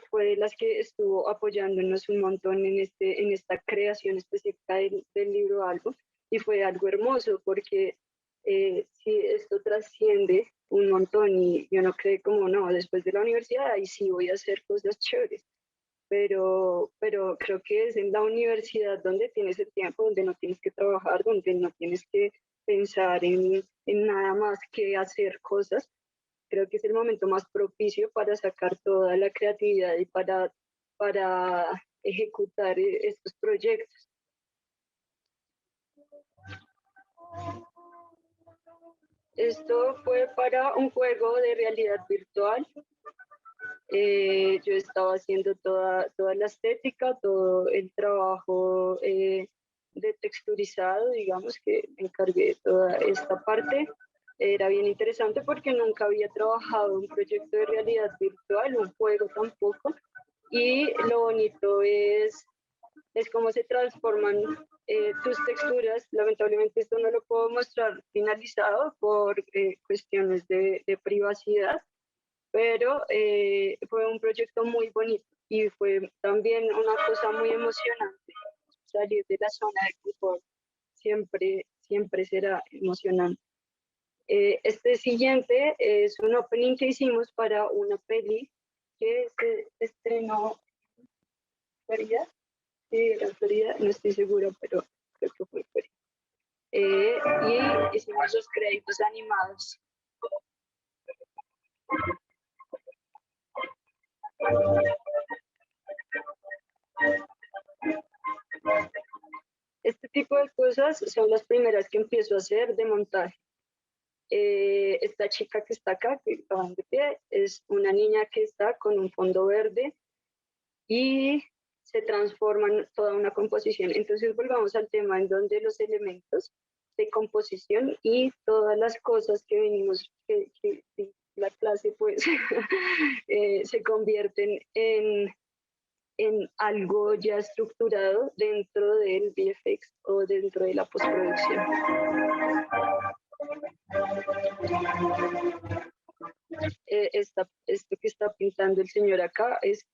fue de las que estuvo apoyándonos un montón en esta creación específica del libro Algo. Y fue algo hermoso porque si esto trasciende un montón y yo no creo como no, después de la universidad ahí sí voy a hacer cosas chéveres, pero creo que es en la universidad donde tienes el tiempo, donde no tienes que trabajar, donde no tienes que pensar en nada más que hacer cosas. Creo que es el momento más propicio para sacar toda la creatividad y para ejecutar estos proyectos. Esto fue para un juego de realidad virtual. Yo estaba haciendo toda la estética, todo el trabajo de texturizado, digamos que me encargué de toda esta parte. Era bien interesante porque nunca había trabajado un proyecto de realidad virtual, un juego tampoco. Y lo bonito es cómo se transforman tus texturas. Lamentablemente esto no lo puedo mostrar finalizado por cuestiones de privacidad, pero fue un proyecto muy bonito y fue también una cosa muy emocionante. Salir de la zona de confort siempre será emocionante. Este siguiente es un opening que hicimos para una peli que se estrenó en Florida. Sí, era en Florida, no estoy segura, pero creo que fue Florida. Y hicimos los créditos animados. Este tipo de cosas son las primeras que empiezo a hacer de montaje. Esta chica que está acá, que está de pie, es una niña que está con un fondo verde y se transforma en toda una composición. Entonces volvamos al tema en donde los elementos de composición y todas las cosas que venimos, que la clase pues se convierten en algo ya estructurado dentro del VFX o dentro de la postproducción. Esto que está pintando el señor acá es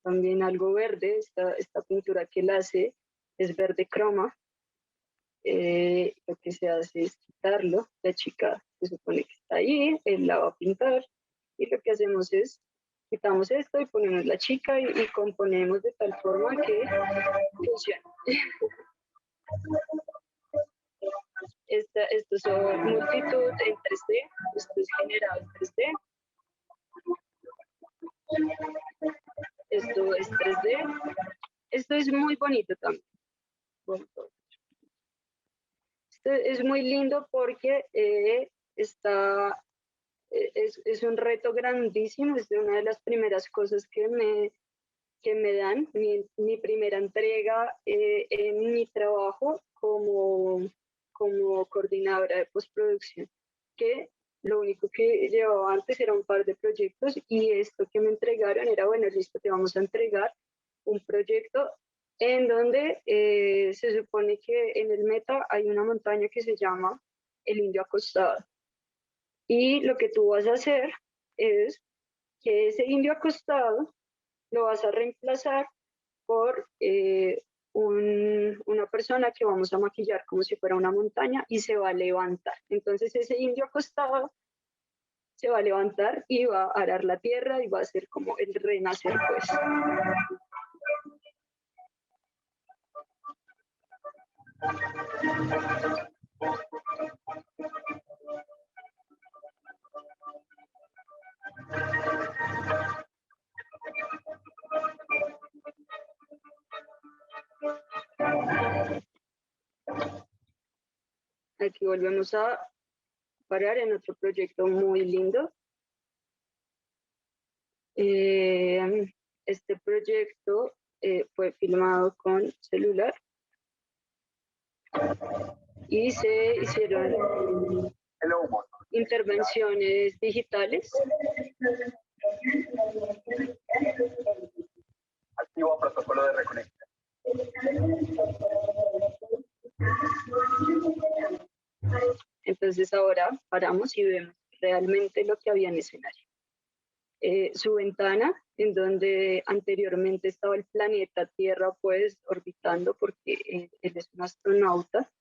también algo verde. Esta pintura que él hace es verde croma. Lo que se hace es quitarlo. La chica se supone que está ahí, él la va a pintar y lo que hacemos es quitamos esto y ponemos la chica y componemos de tal forma que funcione. Estos son multitud en 3D, esto es generado en 3D. Esto es 3D. Esto es muy bonito también. Esto es muy lindo porque es un reto grandísimo, es una de las primeras cosas que me dan, mi primera entrega en mi trabajo como coordinadora de postproducción, que lo único que llevaba antes era un par de proyectos y esto que me entregaron era, bueno, listo, te vamos a entregar un proyecto en donde se supone que en el meta hay una montaña que se llama el Indio Acostado. Y lo que tú vas a hacer es que ese indio acostado lo vas a reemplazar por una persona que vamos a maquillar como si fuera una montaña y se va a levantar. Entonces ese indio acostado se va a levantar y va a arar la tierra y va a ser como el renacer, pues. Aquí volvemos a parar en otro proyecto muy lindo. Este proyecto fue filmado con celular y se hicieron intervenciones digitales. Activo protocolo de reconexión. Entonces ahora paramos y vemos realmente lo que había en escenario. Su ventana, en donde anteriormente estaba el planeta Tierra, pues orbitando, porque él es un astronauta,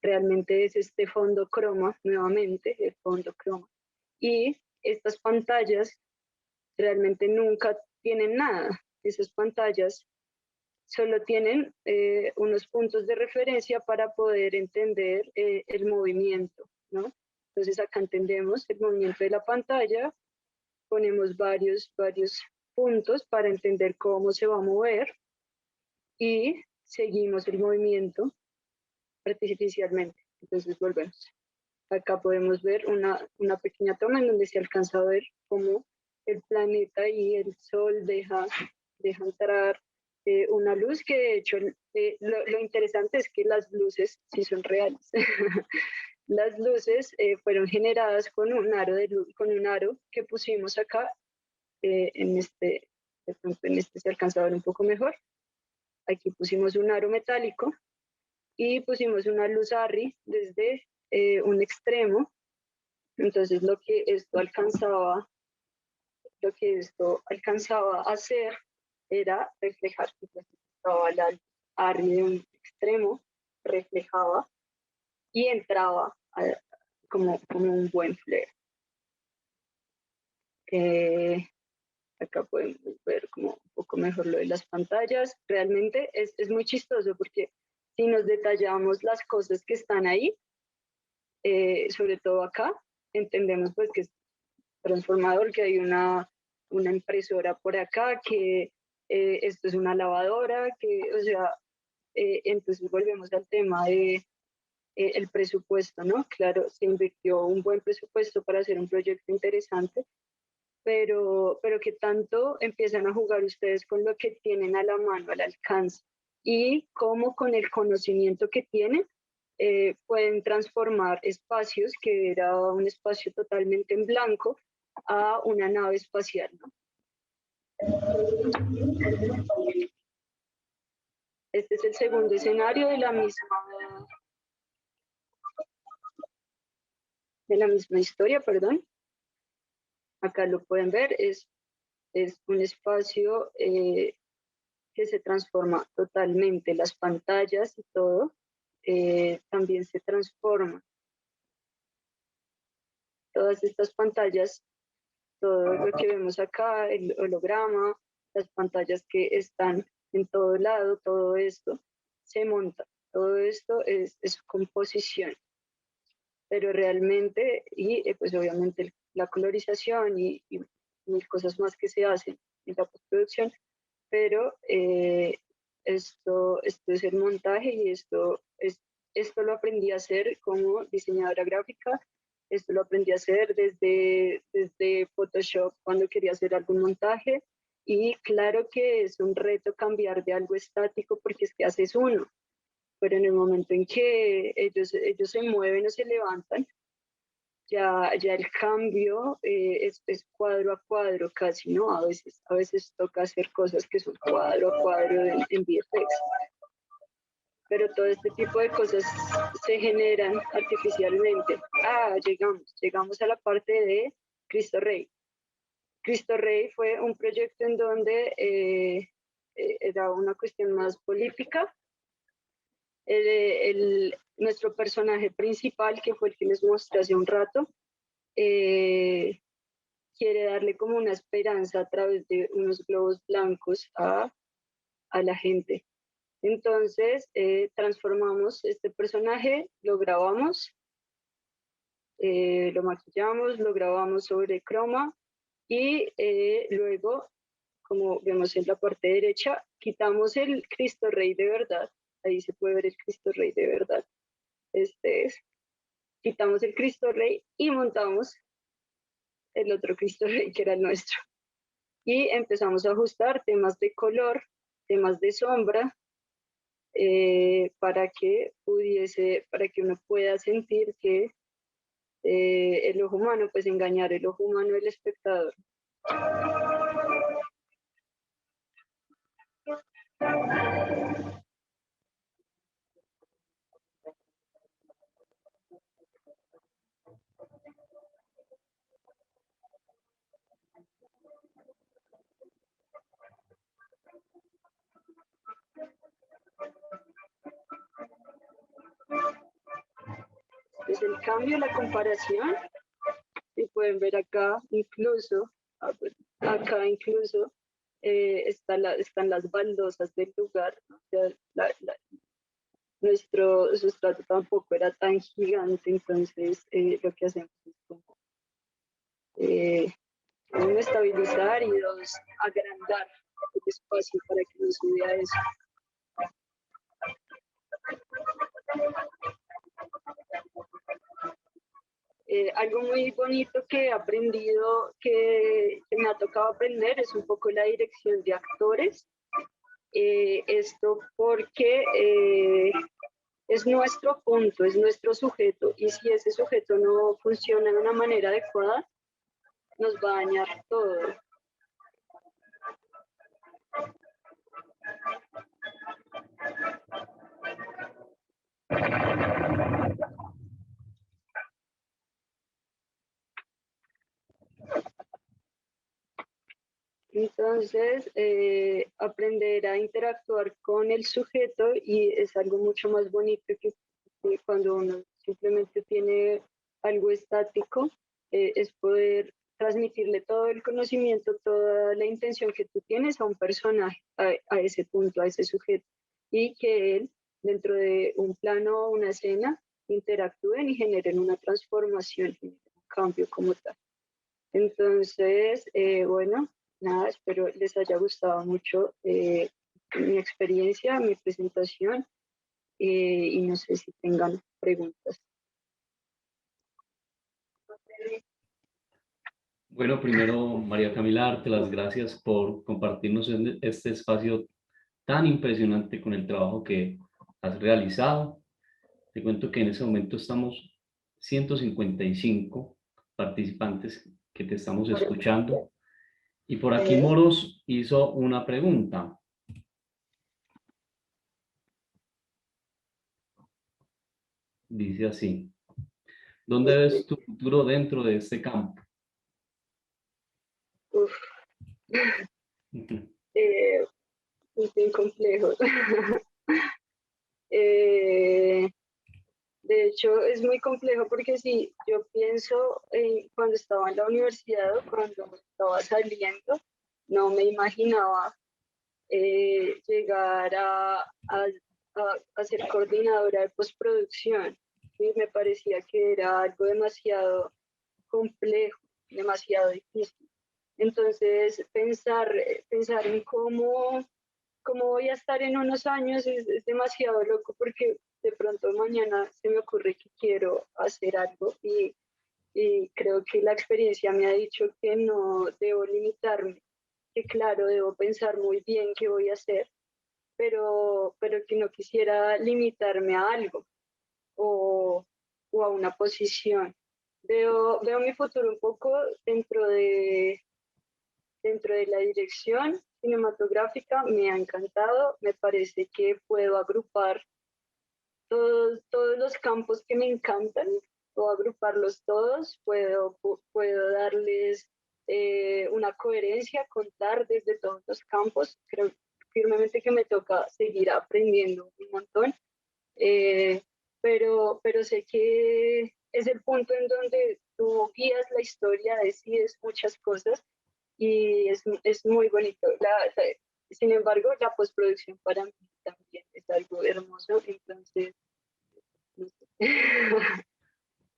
realmente es este fondo croma, nuevamente, el fondo croma. Y estas pantallas realmente nunca tienen nada. Esas pantallas solo tienen unos puntos de referencia para poder entender el movimiento, ¿no? Entonces acá entendemos el movimiento de la pantalla, ponemos varios puntos para entender cómo se va a mover y seguimos el movimiento artificialmente. Entonces volvemos. Acá podemos ver una pequeña toma en donde se alcanza a ver cómo el planeta y el sol deja entrar una luz que de hecho lo interesante es que las luces sí son reales. Las luces fueron generadas con un aro de luz, con un aro que pusimos acá en este, de pronto en este se alcanza a ver un poco mejor. Aquí pusimos un aro metálico y pusimos una luz ARRI desde un extremo. Entonces lo que esto alcanzaba a hacer era reflejar, estaba la ARRI de un extremo, reflejaba y entraba como un buen flare. Acá podemos ver como un poco mejor lo de las pantallas. Realmente es muy chistoso porque si nos detallamos las cosas que están ahí, sobre todo acá, entendemos pues que es transformador, que hay una impresora por acá, que esto es una lavadora, que, o sea, entonces volvemos al tema de el presupuesto, ¿no? Claro, se invirtió un buen presupuesto para hacer un proyecto interesante, pero que tanto empiezan a jugar ustedes con lo que tienen a la mano, al alcance, y cómo con el conocimiento que tienen pueden transformar espacios que era un espacio totalmente en blanco a una nave espacial, ¿no? Este es el segundo escenario de la misma historia, perdón. Acá lo pueden ver, es un espacio que se transforma totalmente, las pantallas y todo también se transforman. Todas estas pantallas, todo lo que vemos acá, el holograma, las pantallas que están en todo lado, todo esto se monta. Todo esto es composición. Pero realmente, y pues obviamente la colorización y mil cosas más que se hacen en la postproducción, pero esto es el montaje y esto lo aprendí a hacer como diseñadora gráfica. Esto lo aprendí a hacer desde Photoshop cuando quería hacer algún montaje. Y claro que es un reto cambiar de algo estático porque es que haces uno. Pero en el momento en que ellos se mueven o se levantan, ya el cambio es cuadro a cuadro casi, ¿no? A veces toca hacer cosas que son cuadro a cuadro en VFX. Pero todo este tipo de cosas se generan artificialmente. Llegamos a la parte de Cristo Rey. Cristo Rey fue un proyecto en donde era una cuestión más política. Nuestro personaje principal, que fue el que les mostré hace un rato, quiere darle como una esperanza a través de unos globos blancos a la gente. Entonces, transformamos este personaje, lo grabamos, lo maquillamos, lo grabamos sobre croma y luego, como vemos en la parte derecha, quitamos el Cristo Rey de verdad. Ahí se puede ver el Cristo Rey de verdad. Este es. Quitamos el Cristo Rey y montamos el otro Cristo Rey que era el nuestro. Y empezamos a ajustar temas de color, temas de sombra, para que uno pueda sentir que el ojo humano, pues engañar el ojo humano del espectador. es el cambio, la comparación. Y pueden ver acá incluso, están las baldosas del lugar, ¿no? O sea, nuestro sustrato tampoco era tan gigante, entonces lo que hacemos es como uno, estabilizar, y dos, agrandar el espacio para que no se vea eso. Algo muy bonito que he aprendido, que me ha tocado aprender, es un poco la dirección de actores. Esto porque es nuestro punto, es nuestro sujeto, y si ese sujeto no funciona de una manera adecuada, nos va a dañar todo. Entonces, aprender a interactuar con el sujeto, y es algo mucho más bonito que cuando uno simplemente tiene algo estático, es poder transmitirle todo el conocimiento, toda la intención que tú tienes a un personaje, a ese punto, a ese sujeto, y que él, dentro de un plano o una escena, interactúen y generen una transformación, un cambio como tal. Entonces, bueno, nada, espero les haya gustado mucho mi experiencia, mi presentación, y no sé si tengan preguntas. Bueno, primero, María Camila, darte las gracias por compartirnos este espacio tan impresionante con el trabajo que has realizado. Te cuento que en ese momento estamos 155 participantes que te estamos escuchando. Y por aquí Moros hizo una pregunta. Dice así: ¿dónde ves tu futuro dentro de este campo? Uf, es bien complejo. De hecho, es muy complejo porque si yo pienso cuando estaba en la universidad o cuando estaba saliendo, no me imaginaba llegar a ser coordinadora de postproducción. Y me parecía que era algo demasiado complejo, demasiado difícil. Entonces, pensar en cómo voy a estar en unos años es demasiado loco, porque de pronto mañana se me ocurre que quiero hacer algo, y creo que la experiencia me ha dicho que no debo limitarme, que claro, debo pensar muy bien qué voy a hacer, pero que no quisiera limitarme a algo o a una posición. Veo mi futuro un poco dentro de la dirección cinematográfica. Me ha encantado, me parece que puedo agrupar todos los campos que me encantan, puedo agruparlos todos, puedo darles una coherencia, contar desde todos los campos. Creo firmemente que me toca seguir aprendiendo un montón, eh, pero sé que es el punto en donde tú guías la historia, decides muchas cosas, y es muy bonito. Sin embargo, la postproducción para mí también es algo hermoso, entonces, no sé.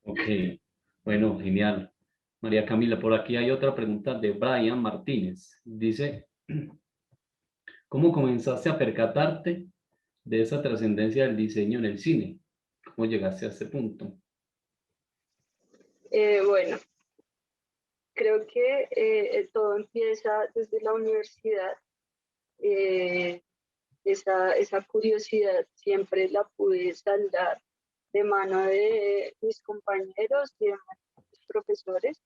Ok, bueno, genial. María Camila, por aquí hay otra pregunta de Brian Martínez. Dice: ¿cómo comenzaste a percatarte de esa trascendencia del diseño en el cine? ¿Cómo llegaste a este punto? Bueno, creo que todo empieza desde la universidad. Eh, esa curiosidad siempre la pude saldar de mano de mis compañeros y de mis profesores.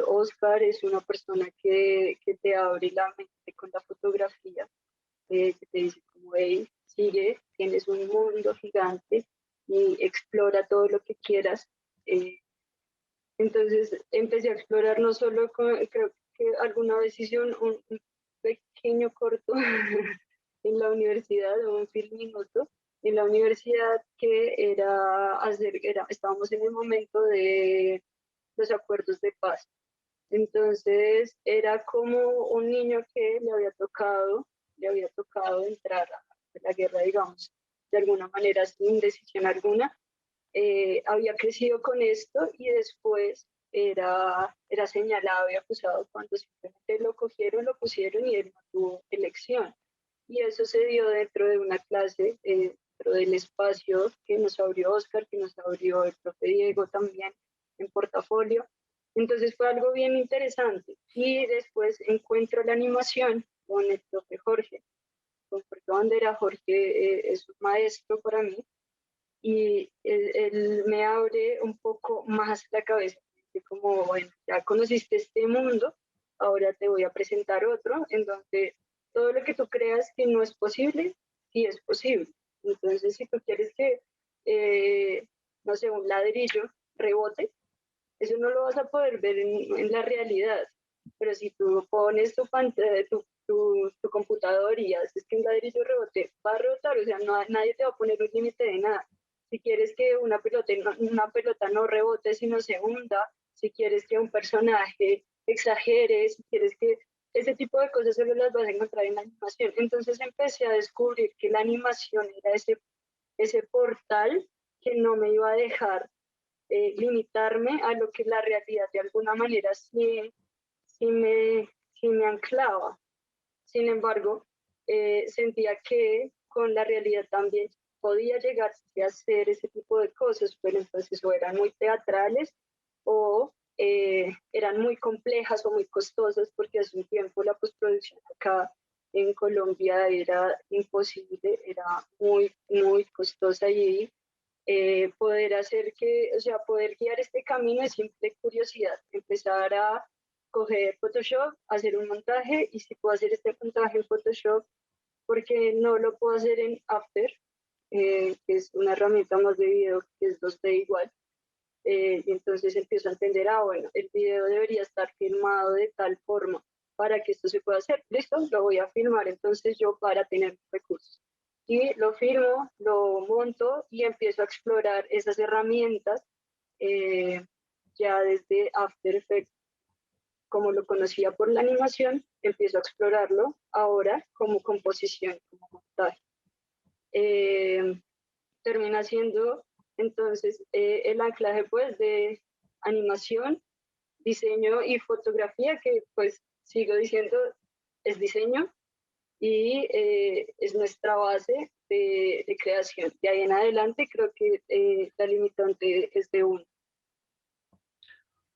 Oscar es una persona que te abre la mente con la fotografía, que te dice como, hey, sigue, tienes un mundo gigante y explora todo lo que quieras. Entonces empecé a explorar no solo creo que alguna vez hice un pequeño corto en la universidad, un film minuto, en la universidad que estábamos en el momento de los acuerdos de paz. Entonces era como un niño que le había tocado entrar a la guerra, digamos, de alguna manera sin decisión alguna. Había crecido con esto y después era señalado y acusado cuando simplemente lo cogieron, lo pusieron y él no tuvo elección. Y eso se dio dentro de una clase, dentro del espacio que nos abrió Oscar, que nos abrió el profe Diego también en portafolio. Entonces fue algo bien interesante. Y después encuentro la animación con el profe Jorge, con Jorge Bandera. Jorge es un maestro para mí y él me abre un poco más la cabeza. Como, bueno, ya conociste este mundo, ahora te voy a presentar otro en donde todo lo que tú creas que no es posible, sí es posible. Entonces, si tú quieres que, no sé, un ladrillo rebote, eso no lo vas a poder ver en la realidad. Pero si tú pones tu pantalla, tu computador y haces que un ladrillo rebote, va a rebotar, o sea, nadie te va a poner un límite de nada. Si quieres que una pelota no rebote, sino se hunda, si quieres que un personaje exagere, si quieres que ese tipo de cosas solo las vas a encontrar en la animación. Entonces empecé a descubrir que la animación era ese portal que no me iba a dejar limitarme a lo que la realidad de alguna manera sí me anclaba. Sin embargo, sentía que con la realidad también podía llegar a hacer ese tipo de cosas, pero entonces o eran muy teatrales o eran muy complejas o muy costosas, porque hace un tiempo la postproducción acá en Colombia era imposible, era muy, muy costosa y poder hacer que, o sea, poder guiar este camino es simple curiosidad, empezar a coger Photoshop, hacer un montaje y si puedo hacer este montaje en Photoshop, porque no lo puedo hacer en After, que es una herramienta más de video que es 2D igual. Y entonces empiezo a entender, bueno, el video debería estar filmado de tal forma para que esto se pueda hacer. Listo, lo voy a filmar entonces yo para tener recursos. Y lo filmo, lo monto y empiezo a explorar esas herramientas ya desde After Effects. Como lo conocía por la animación, empiezo a explorarlo ahora como composición, como montaje. Termina siendo entonces el anclaje pues de animación, diseño y fotografía, que pues sigo diciendo es diseño y es nuestra base de creación. De ahí en adelante creo que la limitante es de uno.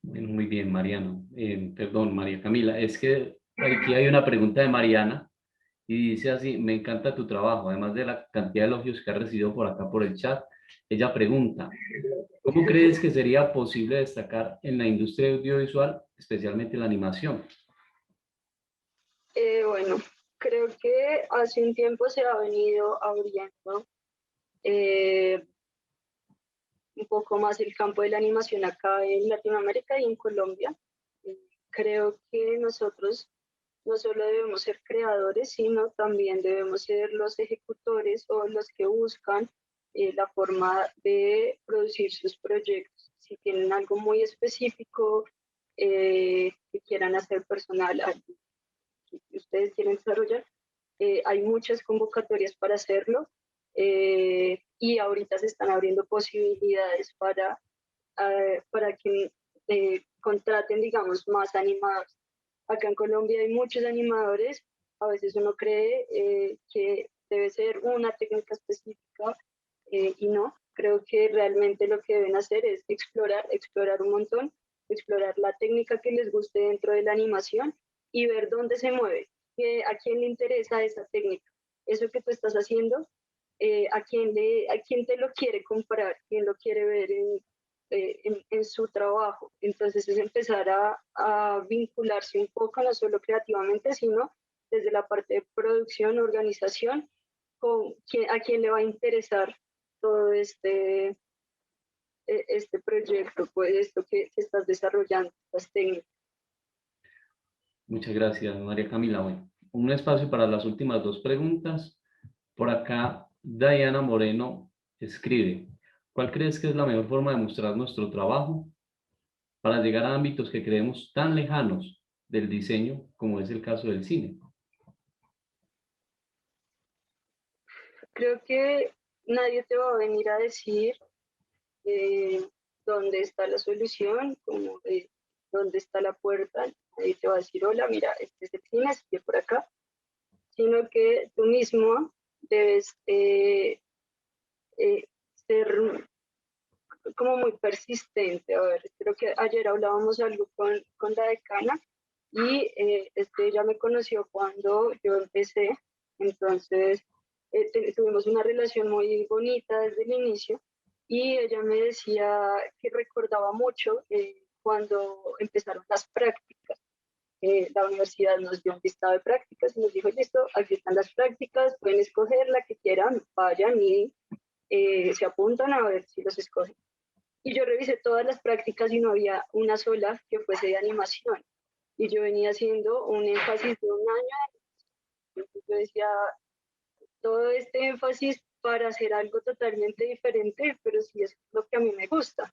Muy bien, Mariano. Perdón, María Camila. Es que aquí hay una pregunta de Mariana y dice así: me encanta tu trabajo, además de la cantidad de elogios que ha recibido por acá por el chat. Ella pregunta: ¿cómo crees que sería posible destacar en la industria audiovisual, especialmente la animación? Bueno, creo que hace un tiempo se ha venido abriendo un poco más el campo de la animación acá en Latinoamérica y en Colombia. Creo que nosotros no solo debemos ser creadores, sino también debemos ser los ejecutores o los que buscan la forma de producir sus proyectos. Si tienen algo muy específico que quieran hacer personal, algo que ustedes quieren desarrollar, hay muchas convocatorias para hacerlo y ahorita se están abriendo posibilidades para que contraten, digamos, más animadores. Acá en Colombia hay muchos animadores, a veces uno cree que debe ser una técnica específica y no, creo que realmente lo que deben hacer es explorar un montón, explorar la técnica que les guste dentro de la animación y ver dónde se mueve, a quién le interesa esa técnica, eso que tú estás haciendo, a quién te lo quiere comprar, quién lo quiere ver en su trabajo. Entonces es empezar a vincularse un poco, no solo creativamente, sino desde la parte de producción, organización, a quién le va a interesar todo este proyecto, pues esto que estás desarrollando, las técnicas. Muchas gracias, María Camila. Bueno, un espacio para las últimas dos preguntas. Por acá Diana Moreno escribe, ¿cuál crees que es la mejor forma de mostrar nuestro trabajo para llegar a ámbitos que creemos tan lejanos del diseño como es el caso del cine? Creo que nadie te va a venir a decir dónde está la solución, como dónde está la puerta. Nadie te va a decir, hola, mira, este es el cine, sigue por acá, sino que tú mismo debes ser como muy persistente. A ver, creo que ayer hablábamos algo con la decana y ella me conoció cuando yo empecé, entonces tuvimos una relación muy bonita desde el inicio y ella me decía que recordaba mucho cuando empezaron las prácticas. La universidad nos dio un listado de prácticas y nos dijo, listo, aquí están las prácticas, pueden escoger la que quieran, vayan y se apuntan a ver si los escogen. Y yo revisé todas las prácticas y no había una sola que fuese de animación. Y yo venía haciendo un énfasis de un año. Entonces yo decía, todo este énfasis para hacer algo totalmente diferente, pero sí es lo que a mí me gusta.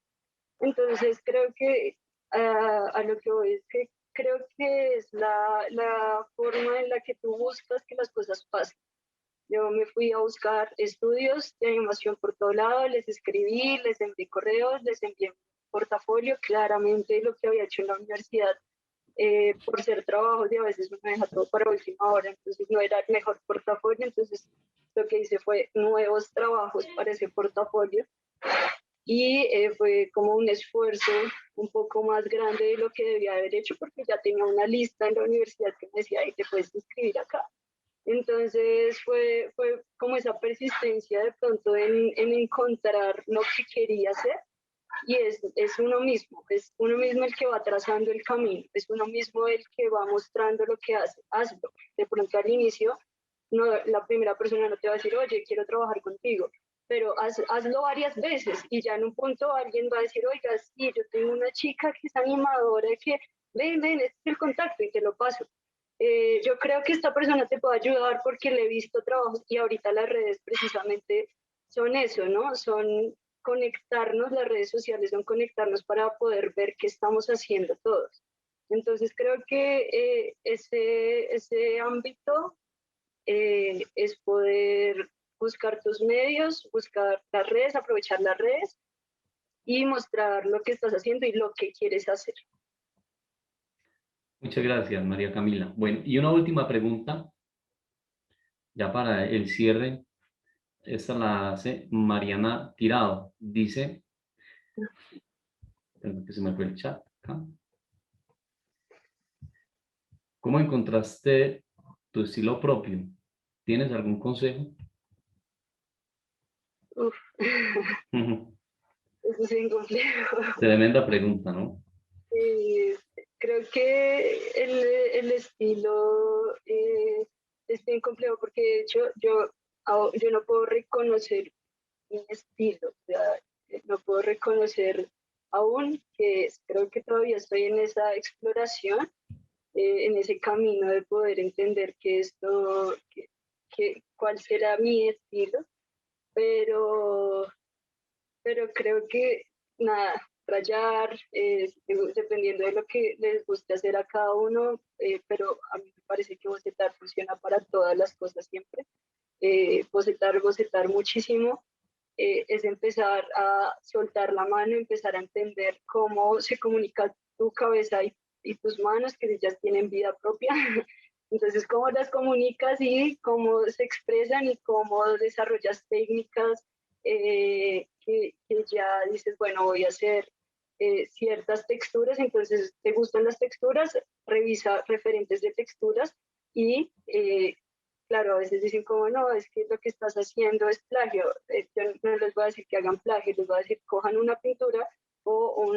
Entonces creo que a lo que voy es que creo que es la forma en la que tú buscas que las cosas pasen. Yo me fui a buscar estudios de animación por todo lado, les escribí, les envié correos, les envié portafolio, claramente lo que había hecho en la universidad, por ser trabajos y a veces me deja todo para última hora, entonces no era el mejor portafolio, entonces lo que hice fue nuevos trabajos para ese portafolio y fue como un esfuerzo un poco más grande de lo que debía haber hecho porque ya tenía una lista en la universidad que me decía, ahí te puedes inscribir acá. Entonces fue como esa persistencia de pronto en encontrar lo que quería hacer y es uno mismo el que va trazando el camino, es uno mismo el que va mostrando lo que hace, hazlo. De pronto al inicio, no, la primera persona no te va a decir, oye, quiero trabajar contigo, pero hazlo varias veces y ya en un punto alguien va a decir, oiga, sí, yo tengo una chica que es animadora, que ven, este es el contacto y te lo paso. Yo creo que esta persona te puede ayudar porque le he visto trabajos y ahorita las redes precisamente son eso, ¿no? Son conectarnos, las redes sociales son conectarnos para poder ver qué estamos haciendo todos. Entonces creo que ese ámbito es poder buscar tus medios, buscar las redes, aprovechar las redes y mostrar lo que estás haciendo y lo que quieres hacer. Muchas gracias, María Camila. Bueno, y una última pregunta, ya para el cierre. Esta la hace Mariana Tirado. Dice, que se me fue el chat acá. ¿Cómo encontraste tu estilo propio? ¿Tienes algún consejo? Uf. Eso es bien complejo. Tremenda pregunta, ¿no? Creo que el estilo es bien complejo porque de hecho yo no puedo reconocer mi estilo, o sea, no puedo reconocer aún que creo que todavía estoy en esa exploración, en ese camino de poder entender cuál será mi estilo, pero creo que nada, rayar, dependiendo de lo que les guste hacer a cada uno, pero a mí me parece que bocetar funciona para todas las cosas siempre. Bocetar muchísimo, es empezar a soltar la mano, empezar a entender cómo se comunica tu cabeza y tus manos, que ya tienen vida propia. Entonces, cómo las comunicas y cómo se expresan y cómo desarrollas técnicas que ya dices, bueno, voy a hacer ciertas texturas, entonces te gustan las texturas, revisa referentes de texturas y claro, a veces dicen como no, es que lo que estás haciendo es plagio. Yo no les voy a decir que hagan plagio, les voy a decir cojan una pintura o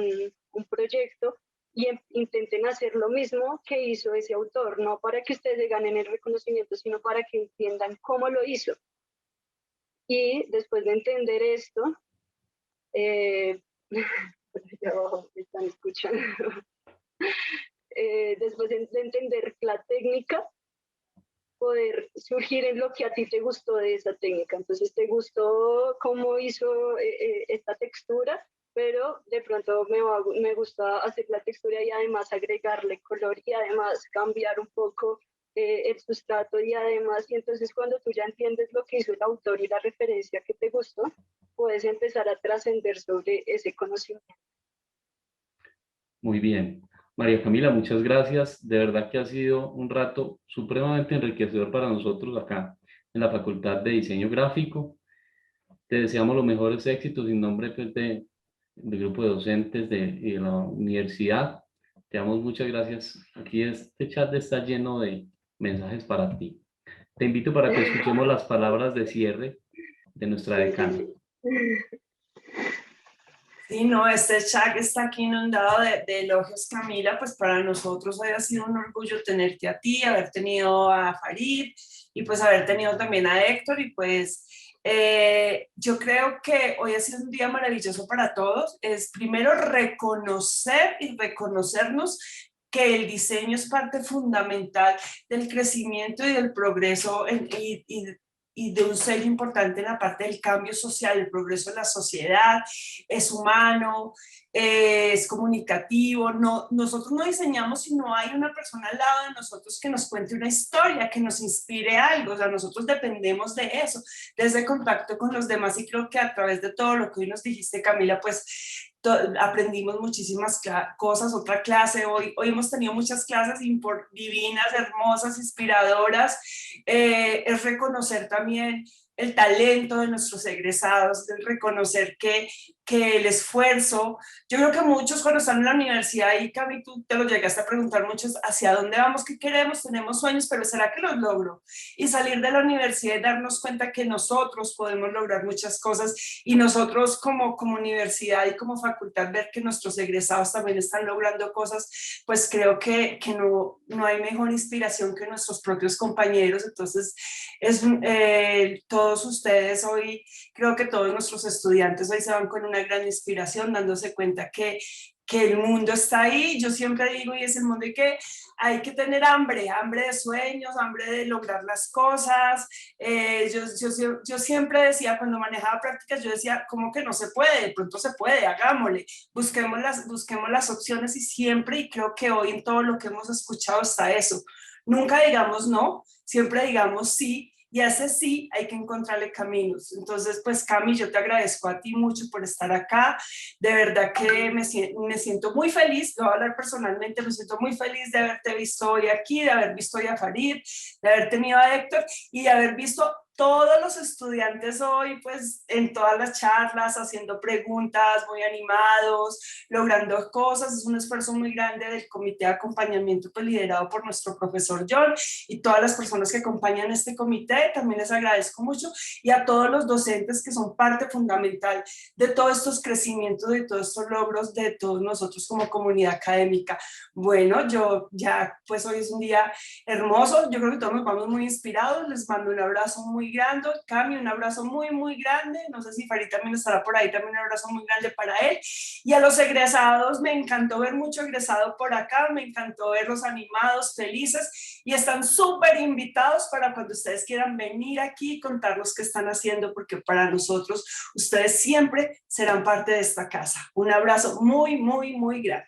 un proyecto y intenten hacer lo mismo que hizo ese autor, no para que ustedes ganen el reconocimiento, sino para que entiendan cómo lo hizo. Y después de entender esto, ya abajo me están escuchando, después de entender la técnica, poder surgir en lo que a ti te gustó de esa técnica. Entonces te gustó cómo hizo esta textura, pero de pronto me gusta hacer la textura y además agregarle color y además cambiar un poco el sustrato y además, y entonces cuando tú ya entiendes lo que hizo el autor y la referencia que te gustó, puedes empezar a trascender sobre ese conocimiento. Muy bien. María Camila, muchas gracias. De verdad que ha sido un rato supremamente enriquecedor para nosotros acá en la Facultad de Diseño Gráfico. Te deseamos los mejores éxitos en nombre pues, del grupo de docentes de la universidad. Te damos muchas gracias. Aquí este chat está lleno de mensajes para ti. Te invito para que escuchemos las palabras de cierre de nuestra decana. Sí, no, este chat está aquí inundado de elogios, Camila. Pues para nosotros hoy ha sido un orgullo tenerte a ti, haber tenido a Farid y pues haber tenido también a Héctor. Y pues yo creo que hoy ha sido un día maravilloso para todos. Es primero reconocer y reconocernos que el diseño es parte fundamental del crecimiento y del progreso y de un sello importante en la parte del cambio social, el progreso de la sociedad, es humano, es comunicativo. No, nosotros no diseñamos si no hay una persona al lado de nosotros que nos cuente una historia, que nos inspire algo. O sea, nosotros dependemos de eso, de ese contacto con los demás, y creo que a través de todo lo que hoy nos dijiste, Camila, pues aprendimos muchísimas cosas. Otra clase, hoy hemos tenido muchas clases divinas, hermosas, inspiradoras. Es reconocer también el talento de nuestros egresados, el reconocer que el esfuerzo, yo creo que muchos cuando están en la universidad, y Cami, tú te lo llegaste a preguntar muchos, ¿hacia dónde vamos? ¿Qué queremos? Tenemos sueños, pero ¿será que los logro? Y salir de la universidad y darnos cuenta que nosotros podemos lograr muchas cosas, y nosotros como universidad y como facultad ver que nuestros egresados también están logrando cosas, pues creo que no hay mejor inspiración que nuestros propios compañeros. Entonces, todos ustedes hoy, creo que todos nuestros estudiantes hoy se van con una gran inspiración, dándose cuenta que el mundo está ahí. Yo siempre digo, y es el mundo, y que hay que tener hambre de sueños, hambre de lograr las cosas. Yo siempre decía, cuando manejaba prácticas, yo decía, ¿cómo que no se puede? De pronto se puede, hagámosle, busquemos las opciones, y siempre, y creo que hoy en todo lo que hemos escuchado está eso. Nunca digamos no, siempre digamos sí. Y a ese sí hay que encontrarle caminos. Entonces, pues Cami, yo te agradezco a ti mucho por estar acá. De verdad que me siento muy feliz, lo voy a hablar personalmente, me siento muy feliz de haberte visto hoy aquí, de haber visto hoy a Farid, de haber tenido a Héctor y de haber visto todos los estudiantes hoy, pues en todas las charlas, haciendo preguntas, muy animados, logrando cosas. Es un esfuerzo muy grande del comité de acompañamiento, pues liderado por nuestro profesor John, y todas las personas que acompañan este comité. También les agradezco mucho, y a todos los docentes que son parte fundamental de todos estos crecimientos, de todos estos logros de todos nosotros como comunidad académica. Bueno, yo ya, pues hoy es un día hermoso, yo creo que todos nos vamos muy inspirados. Les mando un abrazo muy grande. Cami, un abrazo muy, muy grande. No sé si Farid también estará por ahí, también un abrazo muy grande para él. Y a los egresados, me encantó ver mucho egresado por acá, me encantó verlos animados, felices, y están súper invitados para cuando ustedes quieran venir aquí y contarnos qué están haciendo, porque para nosotros ustedes siempre serán parte de esta casa. Un abrazo muy, muy, muy grande.